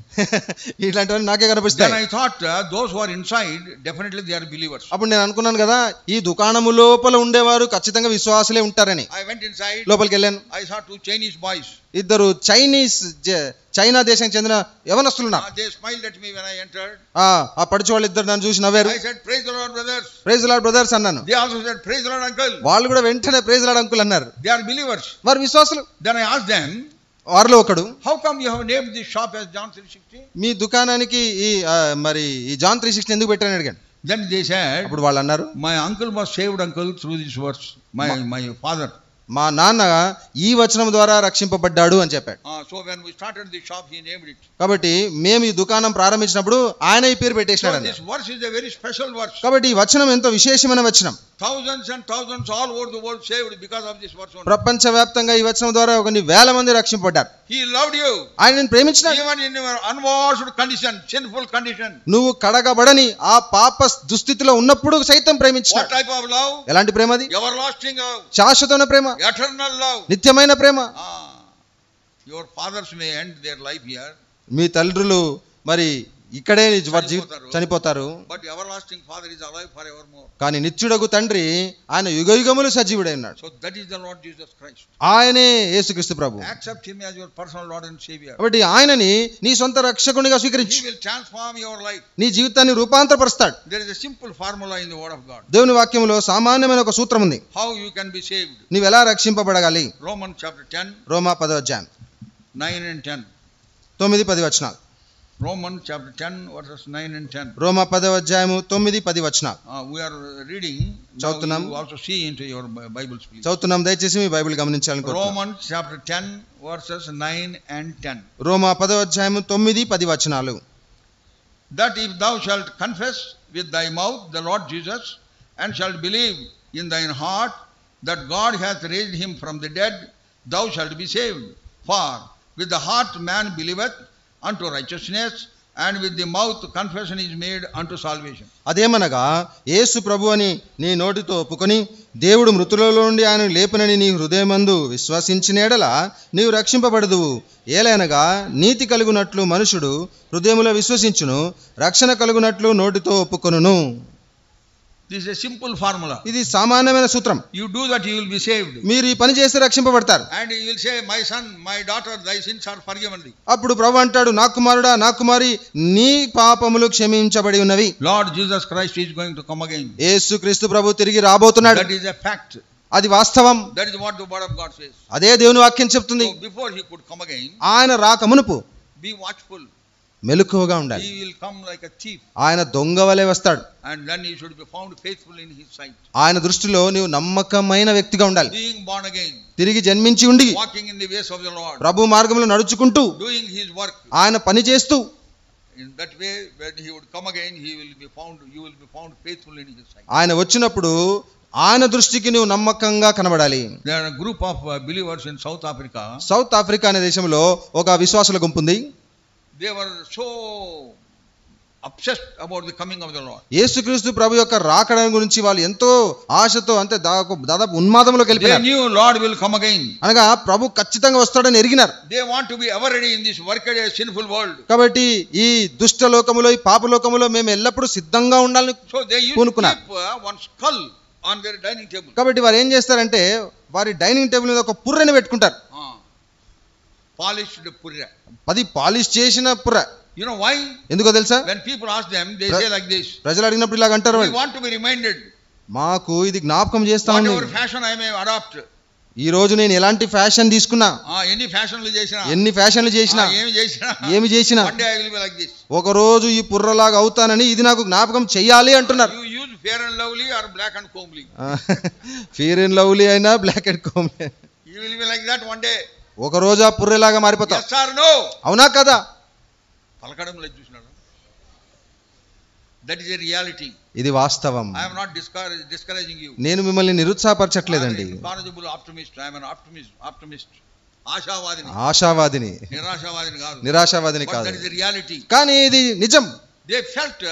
ఇట్లాంటివన్నీ నాకే కనిపిస్తాయి. Then I thought those who are inside definitely they are believers. అప్పుడు నేను అనుకున్నాను కదా ఈ దుకాణము లోపల ఉండేవారు ఖచ్చితంగా విశ్వాసులే ఉంటారని. I went inside. లోపలికి వెళ్ళాను. I saw two Chinese boys. ఇద్దరు చైనా దేశానికి చెందిన యవనస్తులు ఉన్నారు. They smiled at me when I entered. ఆ పడిచి వాళ్ళు ఇద్దరు నన్ను చూసి నవ్వారు. I said praise the Lord brothers. Praise the Lord brothers అన్నాను. They also said praise the Lord uncle. వాళ్ళు కూడా వెంటనే praise the Lord uncle అన్నారు. They are believers. వారు విశ్వాసులు. Then I asked them, వారిలో ఒకడు, how come you have named this shop as John 3:16? మీ దుకాణానికి మరి ఈ జాన్ 3:16 ఎందుకు పెట్టారని అడిగాను. Then they said, అప్పుడు వాళ్ళు అన్నారు, my uncle was saved uncle through this verse. My father. మా నాన్న ఈ వచనం ద్వారా రక్షింపబడ్డాడు అని చెప్పాడు. So when we started the shop he named it. కాబట్టి మేము ఈ దుకాణం ప్రారంభించినప్పుడు ఆయన ఈ పేరు పెట్టేశాడు. This verse is a very special verse. కాబట్టి ఈ వచనం ఎంతో విశేషమైన వచనం. Thousands and thousands all over the world saved because of this verse only. ప్రపంచవ్యాప్తంగా ఈ వచనం ద్వారా కొన్ని వేల మంది రక్షింపబడ్డారు. He loved you. ఆయన నిన్ను ప్రేమించాడు. Even in your unwashed condition, sinful condition. నువ్వు కడగబడని ఆ పాప దుస్థితిలో ఉన్నప్పుడు సైతం ప్రేమించాడు. What type of love? ఎలాంటి ప్రేమ అది? Everlasting love. శాశ్వతమైన ప్రేమ. Eternal love. నిత్యమైన ప్రేమ. Your fathers may end their life here. మీ తల్లులు మరి ఇక్కడే చనిపోతారు. But everlasting father is alive forevermore. కానీ నిత్యుడగు తండ్రి ఆయన యుగయుగములు సజీవుడై ఉన్నాడు. So that is the Lord Jesus Christ. ఆయనే యేసుక్రీస్తు ప్రభు. Accept him as your personal Lord and Savior. కాబట్టి ఆయనని నీ సొంత రక్షకునిగా స్వీకరించు. He will transform your life. నీ జీవితాన్ని రూపాంతరపరుస్తాడు. There is a simple formula in the word of God. దేవుని వాక్యములో సామాన్యమైన ఒక సూత్రం ఉంది. How you can be saved. నీవు ఎలా రక్షింపబడగాలి? Romans chapter 10. రోమా 10వ అధ్యాయం 9 and 10. 9-10 వచనాలు. Romans chapter 10 verses 9 and 10. రోమా 10వ అధ్యాయము 9-10 వచనాలు. We are reading. చదువుతున్నాం. You also see into your Bibles please. చదువుతున్నాం, దయచేసి మీ బైబిల్ గమనించాలని కోరుతున్నాను. Romans chapter 10 verses 9 and 10. రోమా 10వ అధ్యాయము 9-10 వచనాలు. That if thou shalt confess with thy mouth the Lord Jesus and shalt believe in thine heart that God hath raised him from the dead, thou shalt be saved. For with the heart man believeth unto righteousness, and with the mouth confession is made unto salvation. అదేమనగా యేసు ప్రభు అని నీ నోటితో ఒప్పుకొని దేవుడు మృతులలో నుండి ఆయన లేపునని నీ హృదయమందు విశ్వసించిన ఎడల నీవు రక్షింపబడదువు. ఏలైనగా నీతి కలుగునట్లు మనుషుడు హృదయములో విశ్వసించును, రక్షణ కలుగునట్లు నోటితో ఒప్పుకొనును. This is a simple formula. ఇది సామాన్యమైన సూత్రం. You do that, you will be saved. మీరు ఈ పని చేస్తే రక్షింపబడతారు. And you will say, my son, my daughter, thy sins are forgiven thee. అప్పుడు ప్రభువు అంటాడు, నా కుమారుడా, నా కుమారి, నీ పాపములు క్షమించబడి ఉన్నవి. Lord Jesus Christ is going to come again. యేసుక్రీస్తు ప్రభు తిరిగి రాబోతున్నాడు. That is a fact. అది వాస్తవం. That is what the word of God says. అదే దేవుని వాక్యం చెప్తుంది. So before he could come again, ఆయన రాకమునుపు be watchful. మెలకువగా ఉండాలి. He will come like a thief. ఆయన దొంగ వలె వస్తాడు. And then he should be found faithful in his sight. ఆయన దృష్టిలో నీవు నమ్మకమైన వ్యక్తిగా ఉండాలి. Being born again. తిరిగి జన్మించి ఉండి Walking in the ways of the Lord. ప్రభు మార్గంలో నడుచుకుంటూ Doing his work. ఆయన పని చేస్తూ, In that way, when he would come again, you will be found faithful in his sight. ఆయన వచ్చినప్పుడు ఆయన దృష్టికి నువ్వు నమ్మకంగా కనబడాలి. There are a group of believers in South Africa. South Africa అనే దేశంలో ఒక విశ్వాసుల గుంపు ఉంది. They were so obsessed about the coming of the Lord. యేసుక్రీస్తు ప్రభు యొక్క రాకడ గురించి వాళ్ళు ఎంతో ఆశతో, అంటే దాదాపు ఉన్మాదంలోకి They వెళ్ళిపోయారు. knew Lord will come again. అనగా ప్రభు ఖచ్చితంగా వస్తాడని ఎరిగినారు. They want to be ever ready in this wicked, sinful world. కాబట్టి ఈ దుష్ట లోకములో, ఈ పాప లోకములో మేము ఎల్లప్పుడూ సిద్ధంగా ఉండాలని So they used to పూనుకున్నారు. keep one skull on their dining table. కాబట్టి వారు ఏం చేస్తారంటే వారి డైనింగ్ టేబుల్ మీద ఒక పుర్రెని పెట్టుకుంటారు. Polished purra. అది పాలిష్ చేసిన పుర్ర. You know why? ఎందుకో తెలుసా? When people ask them, they say like this. ప్రజలు అడిగినప్పుడు ఇలాగ అంటారు, We want to be reminded. మాకు ఇది జ్ఞాపకం చేస్తా ఉంది. Whatever fashion I may adopt. ఈ రోజు నేను ఎలాంటి ఫ్యాషన్ తీసుకున్నా, ఎన్ని ఫ్యాషన్లు చేసినా, ఎన్ని ఫ్యాషన్లు చేసినా, ఏమి చేసినా, one day I will be like this. ఒక రోజు ఈ పుర్రలాగా అవుతానని ఇది నాకు జ్ఞాపకం చెయ్యాలి అంటున్నారు. You use fair and lovely or black and comely. Fair and lovely అయినా black and comely. You will be like that one day. ఒక రోజు ఆ పుర్రెలాగా మారిపోతావు. Yes or no? అవునా కదా? పలకడంలో చూసినాడు. That is a reality. ఇది వాస్తవం. I am not discouraging you. నేను మిమ్మల్ని నిరుత్సాహపరచట్లేదండి. Incorrigible optimist. I am an optimist. ఆశావాదిని. ఆశావాదిని, నిరాశావాదిని కాదు. నిరాశావాదిని కాదు. That is the reality. కానీ ఇది నిజం. They felt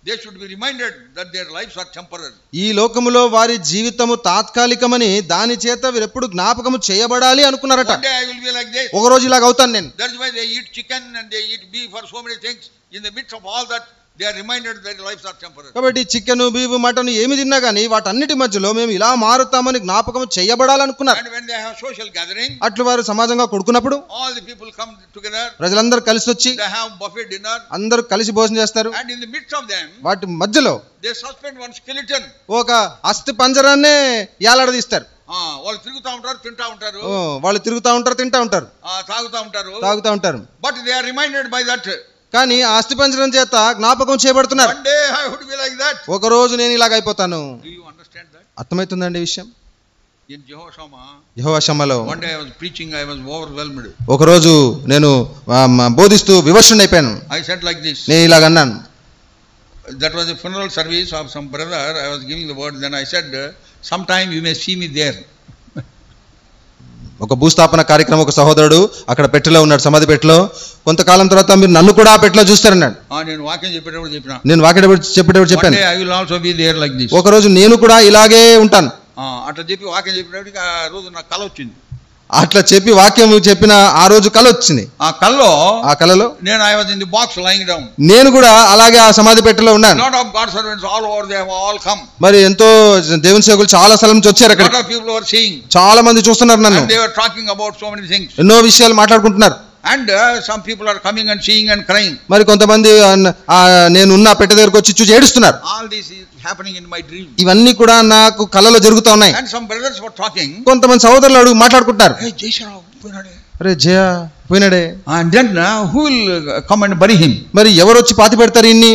they should be reminded that their lives are temporary. ఈ లోకములో వారి జీవితము తాత్కాలికమని దాని చేత వీరెప్పుడు జ్ఞాపకము చేయబడాలి అనుకున్నారట. One day I will be like this. ఒక రోజు ఇలాగ అవుతాను నేను. That's why they eat chicken and they eat beef or so many things. In the midst of all that, they are reminded that their lives are temporary. కాబట్టి chicken, beef, mutton ఏమి తిన్నా గానీ వాటన్నిటి మధ్యలో మేము ఇలా మారుతామని జ్ఞాపకం చేయబడాలనుకున్నారు. And when they have social gathering, అట్లు వారు సమాజంగా కొడుకున్నప్పుడు all the people come together. ప్రజలందరూ కలిసి వచ్చి They have buffet dinner. అందరూ కలిసి భోజనం చేస్తారు. And in the midst of them, వాటి మధ్యలో they suspend one skeleton. ఒక అస్థి పంజరాన్నే ఏలాడదీస్తారు. వాళ్ళు తిరుగుతూ ఉంటారు, తింటా ఉంటారు. వాళ్ళు తిరుగుతూ ఉంటారు, తింటా ఉంటారు, తాగుతూ ఉంటారు. But they are reminded by that. కానీ ఆ అస్థి పంజరం చేత జ్ఞాపకం చేయబడుతున్నారు. One day I would be like that. ఒక రోజు నేను ఇలాగ అయిపోతాను. Do you understand that? అర్థమవుతుందండి విషయం? In Jehoshaphat, Jehovah షమ్మలో one day I was preaching, I was overwhelmed. ఒక రోజు నేను బోధిస్తూ వివశుణ్ణి అయిపోయాను. I said like this. నేను ఇలాగ అన్నాను. That was a funeral service of some brother. I was giving the word. Then I said, sometime you may see me there. ఒక భూస్థాపన కార్యక్రమం, ఒక సహోదరుడు అక్కడ పెట్టెలో ఉన్నాడు, సమాధి పెట్టెలో. కొంతకాలం తర్వాత మీరు నన్ను కూడా ఆ పెట్టెలో చూస్తారన్నాడు. నేను వాక్యం చెప్పేటప్పుడు చెప్పాను, I will also be there like this. ఒక రోజు నేను కూడా ఇలాగే ఉంటాను. అట్లా చెప్పి వాక్యం చెప్పేటప్పుడు ఆ రోజు నాకు కల వచ్చింది. అట్లా చెప్పి వాక్యం చెప్పిన ఆ రోజు కల వచ్చింది. ఆ కలలో నేను I was in the box lying down. నేను కూడా అలాగే ఆ సమాధి పెట్టెలో ఉన్నాను. Lot of God servants all over, they have all come. మరి ఎంతో దేవుని సేవకులు చాలా స్థలం నుంచి వచ్చారు అక్కడ. Lot of people were seeing. చాలా మంది చూస్తున్నారు నన్ను. And they were talking about so many things. ఎన్నో విషయాలు మాట్లాడుకుంటున్నారు. And some people are coming and seeing and crying. మరి కొంతమంది నేను ఉన్న పెట్టె దగ్గరకు వచ్చి చూసి ఏడుస్తున్నారు. All this is happening in my dream. ఇవన్నీ కూడా నాకు కలలో జరుగుతూ ఉన్నాయి. And some brothers were talking. కొంతమంది సహోదరులు మాట్లాడుకుంటున్నారు. Hey Jesharav పోయినాడే. అరే జయ పోయినాడే. And then who will come and bury him? మరి ఎవరు వచ్చి పాతి పెడతారు ఇన్ని?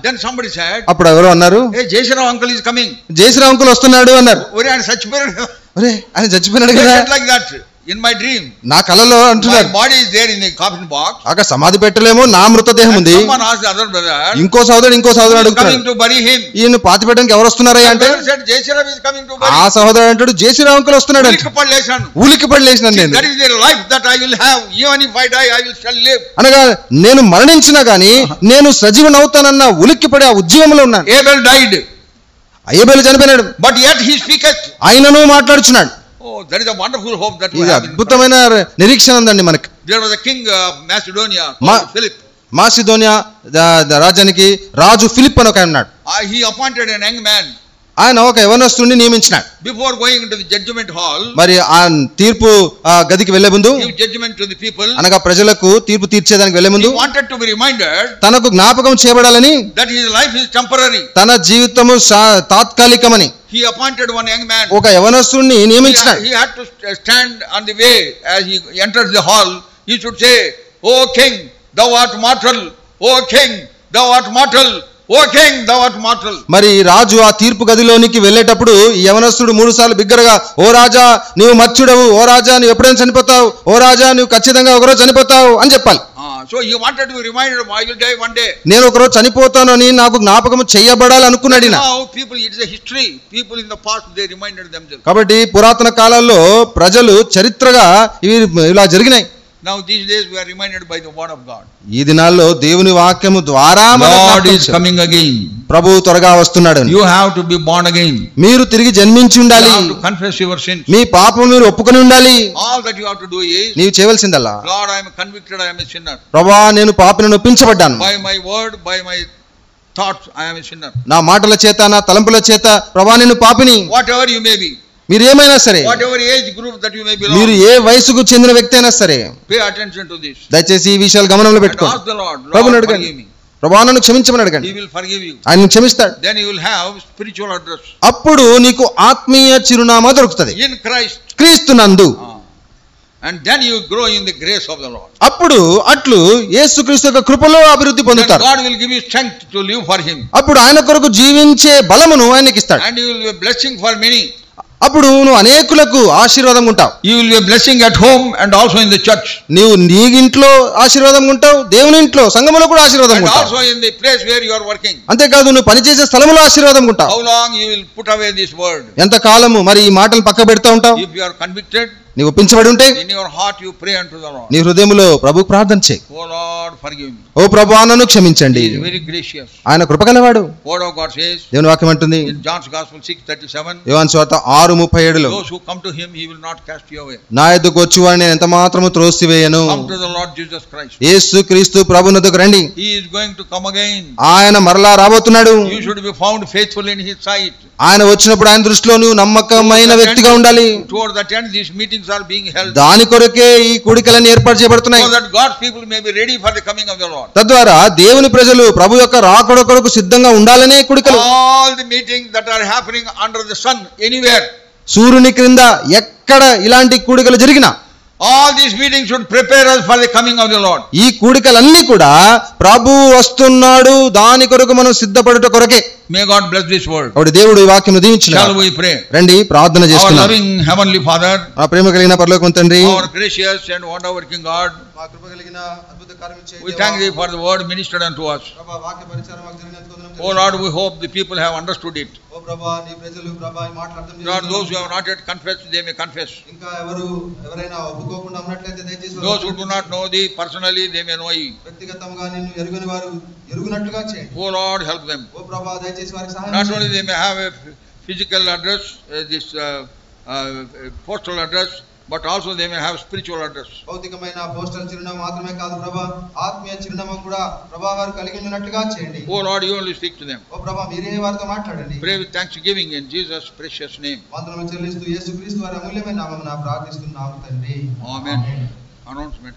Then somebody said. అప్పుడు ఎవరో అన్నారు, Hey Jesharav uncle is coming. Jayashrav uncle వస్తున్నాడు అన్నారు. ఒరే ఆయన చచ్చిపోయాడు. ఒరే ఆయన చచ్చిపోయినాడు కదా. Like that. In my dream, నా కలలో అంటున్నారు, my body is there in the coffin box. అక్కడ సమాధి పెట్టలేమో నా మృతదేహం ఉంది. Someone asked the other brother, ఇంకో సోదరుడు అడుగుతాడు, coming to bury him. ఈయన పాతి పెట్టడానికి ఎవరు వస్తున్నారయ్యా అంటే, Jesharav is coming to bury. ఆ సహోదరుడు అంటాడు జయశ్రావ్ అంకుల్ వస్తున్నాడు అంటే ఉలికి పడి లేచినాను నేను. That is their life that I will have. Even if I die, I will shall live. అనగా నేను మరణించినా గానీ నేను సజీవునవుతానన్న ఉలిక్కి పడి ఆ ఉద్యమంలో ఉన్నాను. Abel died. అబేలు చనిపోయినాడు. But yet he speaketh. ఆయనను మాట్లాడుచున్నాడు. Oh, that is a wonderful hope that we have. have. అద్భుతమైన నిరీక్షణ ఉందండి మనకి. There was a king of Macedonia, Philip. Macedonia రాజ్యానికి రాజు ఫిలిప్ అని ఒక ఆయన ఉన్నాడు. He appointed an young man. ఆయన ఒక యవనస్తుడిని నియమించినాడు. Before going into the judgment hall, మరి ఆ తీర్పు గదికి వెళ్లే ముందు, give judgment to the people, అనగా ప్రజలకు తీర్పు తీర్చేదానికి వెళ్లే ముందు, he wanted to be reminded తనకు జ్ఞాపకం చేయబడాలని, that his life is temporary. తన జీవితము తాత్కాలికమని he appointed one young man. ఒక యవనస్తుడిని నియమించినాడు. He had to stand on the way as he enters the hall. He should say, "O king, thou art mortal. O king, thou art mortal. O king, thou art mortal." మరి రాజు ఆ తీర్పు గదిలోనికి వెళ్ళేటప్పుడు ఈ యవనస్తుడు 3 సార్లు బిగ్గరగా, "ఓ రాజా నీవు మర్చుడవు, ఓ రాజా నీవు ఎప్పుడైనా చనిపోతావు, ఓ రాజా నీవు ఖచ్చితంగా ఒకరోజు చనిపోతావు" అని చెప్పాలి. So he wanted to be reminded, I will die one day. నేను ఒకరోజు చనిపోతాను అని నాకు జ్ఞాపకం చేయబడాలి అనుకున్నాడు. Now people, it is a history. People in the past, they reminded themselves. కాబట్టి పురాతన కాలాల్లో ప్రజలు చరిత్రగా ఇవి ఇలా జరిగినాయి. Now these days we are reminded by the word of God. ఈ దినాల్లో దేవుని వాక్యము ద్వారా God is coming again. ప్రభువు త్వరగా వస్తున్నాడు. You have to be born again. మీరు తిరిగి జన్మించి ఉండాలి. You have to confess your sins. మీ పాపం మీరు ఒప్పుకొని ఉండాలి. All that you have to do is, నీవు చేయవలసిందల్లా, Lord, I am convicted, I am a sinner. ప్రభువా నేను పాపిని ఒప్పించబడ్డాను. By my word, by my thoughts, I am a sinner. నా మాటల చేత, నా తలంపుల చేత ప్రభువా నేను పాపిని. Whatever you may be, మీరు ఏమైనా సరే, whatever age group that you may belong, మీరు ఏ వయసుకు చెందిన వ్యక్తి అయినా సరే, pay attention to this. దయచేసి ఈ విషయాలు గమనంలో పెట్టుకోండి. Ask the Lord, ప్రభువుని Lord, అడగండి, forgive me. ప్రభువా నన్ను క్షమించమని అడగండి. He will forgive you. ఆయన క్షమిస్తాడు. Then you will have spiritual address. అప్పుడు నీకు ఆత్మీయ చిరునామా దొరుకుతుంది In Christ. క్రీస్తునందు. And then you grow in the grace of the Lord. అప్పుడు అట్లు యేసుక్రీస్తు యొక్క కృపలో అభివృద్ధి పొందుతారు. God will give you strength to live for him. అప్పుడు ఆయన కొరకు జీవించే బలమును ఆయనకి ఇస్తాడు. And you will be a blessing for many. అప్పుడు నువ్వు అనేకులకు ఆశీర్వాదంగా ఉంటావు. You will be a blessing at home and also in the church. నీవు నీ ఇంట్లో ఆశీర్వాదంగా ఉంటావు, దేవుని ఇంట్లో సంఘములో కూడా ఆశీర్వాదంగా ఉంటావు. ఉంటావు. And also in the place where you are working. అంతేకాదు నువ్వు పనిచేసే స్థలంలో ఆశీర్వాదంగా ఉంటావు. How long you will put away this word? ఎంత కాలము మరి ఈ మాటలు పక్క పెడతా ఉంటావు? If you are convicted, నీవు ఒప్పించబడి ఉంటే in your heart you pray unto the Lord. నీ హృదయములో ప్రభువుకు ప్రార్థన చేయి. Oh Lord, forgive me. ఓ ప్రభువా నన్ను క్షమించండి. He is very gracious. ఆయన కృపగలవాడు. Word of God says, దేవుని వాక్యం అంటుంది in John's Gospel 6:37, యోహాను సువార్త 6:37, those who come to him he will not cast you away. నా యొద్దకు వచ్చువారిని నేను ఎంత మాత్రము త్రోసివేయను. Come to the Lord Jesus Christ. యేసుక్రీస్తు ప్రభువునొద్దకు రండి. He is going to come again. ఆయన మరలా రాబోతున్నాడు. You should be found faithful in his sight. ఆయన వచ్చినప్పుడు ఆయన దృష్టిలో నువ్వు నమ్మకమైన వ్యక్తిగా ఉండాలి. Toward that end these meetings are being held. దాని కొరకే ఈ కూడికలన్నీ ఏర్పాటు చేయబడుతున్నాయి. So that God's people may be ready for the coming of the Lord. తద్వారా దేవుని ప్రజలు ప్రభు యొక్క రాకడ కొరకు సిద్ధంగా ఉండాలనే కూడికలు. All the meetings that are happening under the sun anywhere, సూర్యుని క్రింద ఎక్కడ ఇలాంటి కూడికలు జరిగినా, all these meetings should prepare us for the coming of the Lord. ఈ కూడికలన్నీ కూడా ప్రభు వస్తున్నాడు దాని కొరకు మనం సిద్ధపడుట కొరకే. May God bless this word. అప్పుడు దేవుడు ఈ వాక్యం దీవించును. Shall we pray? రండి ప్రార్థన Our చేసుకుందాం. loving heavenly Father, ఆ ప్రేమ కలిగిన పరలోకపు తండ్రి, our gracious and wonder working God, మా కృప కలిగిన అద్భుత కార్యము చేయ we thank thee for the word ministered unto us. ప్రభువా వాక్య పరిచయం మాకు జరిగినందుకు వందనములు. Oh Lord, we hope the people have understood it. ఓ ప్రభువా నీ ప్రజలు ప్రభువా ఈ మాటలు అర్థం Lord, those who చేసుకున్నారు. have not yet confessed, they may confess. ఇంకా ఎవరైనా ఒప్పుకోకుండా ఉన్నట్లయితే దయచేసి Those who do not know thee personally, they may know thee. వ్యక్తిగతంగా నిన్ను ఎరుగని వారు ఎరుగునట్లుగా చేయండి. Oh Lord, help them. ఓ ప్రభువా దయచేసి వారికి సహాయం Not చేయండి. only they may have a physical address, this postal address, but also they may have spiritual address. భౌతికమైన పోస్టల్ చిరునామా మాత్రమే కాదు ప్రభువా, ఆత్మీయ చిరునామా కూడా ప్రభువా వారు కలిగి ఉన్నట్లుగా చేయండి. Oh Lord, you only speak to them. ఓ ప్రభువా మీరే వారితో మాట్లాడండి. Pray with thanksgiving in Jesus' precious name. వందనములు చెల్లిస్తూ యేసుక్రీస్తు వారి అమూల్యమైన నామమున ప్రార్థిస్తున్నాము తండ్రి. Amen. Announcement.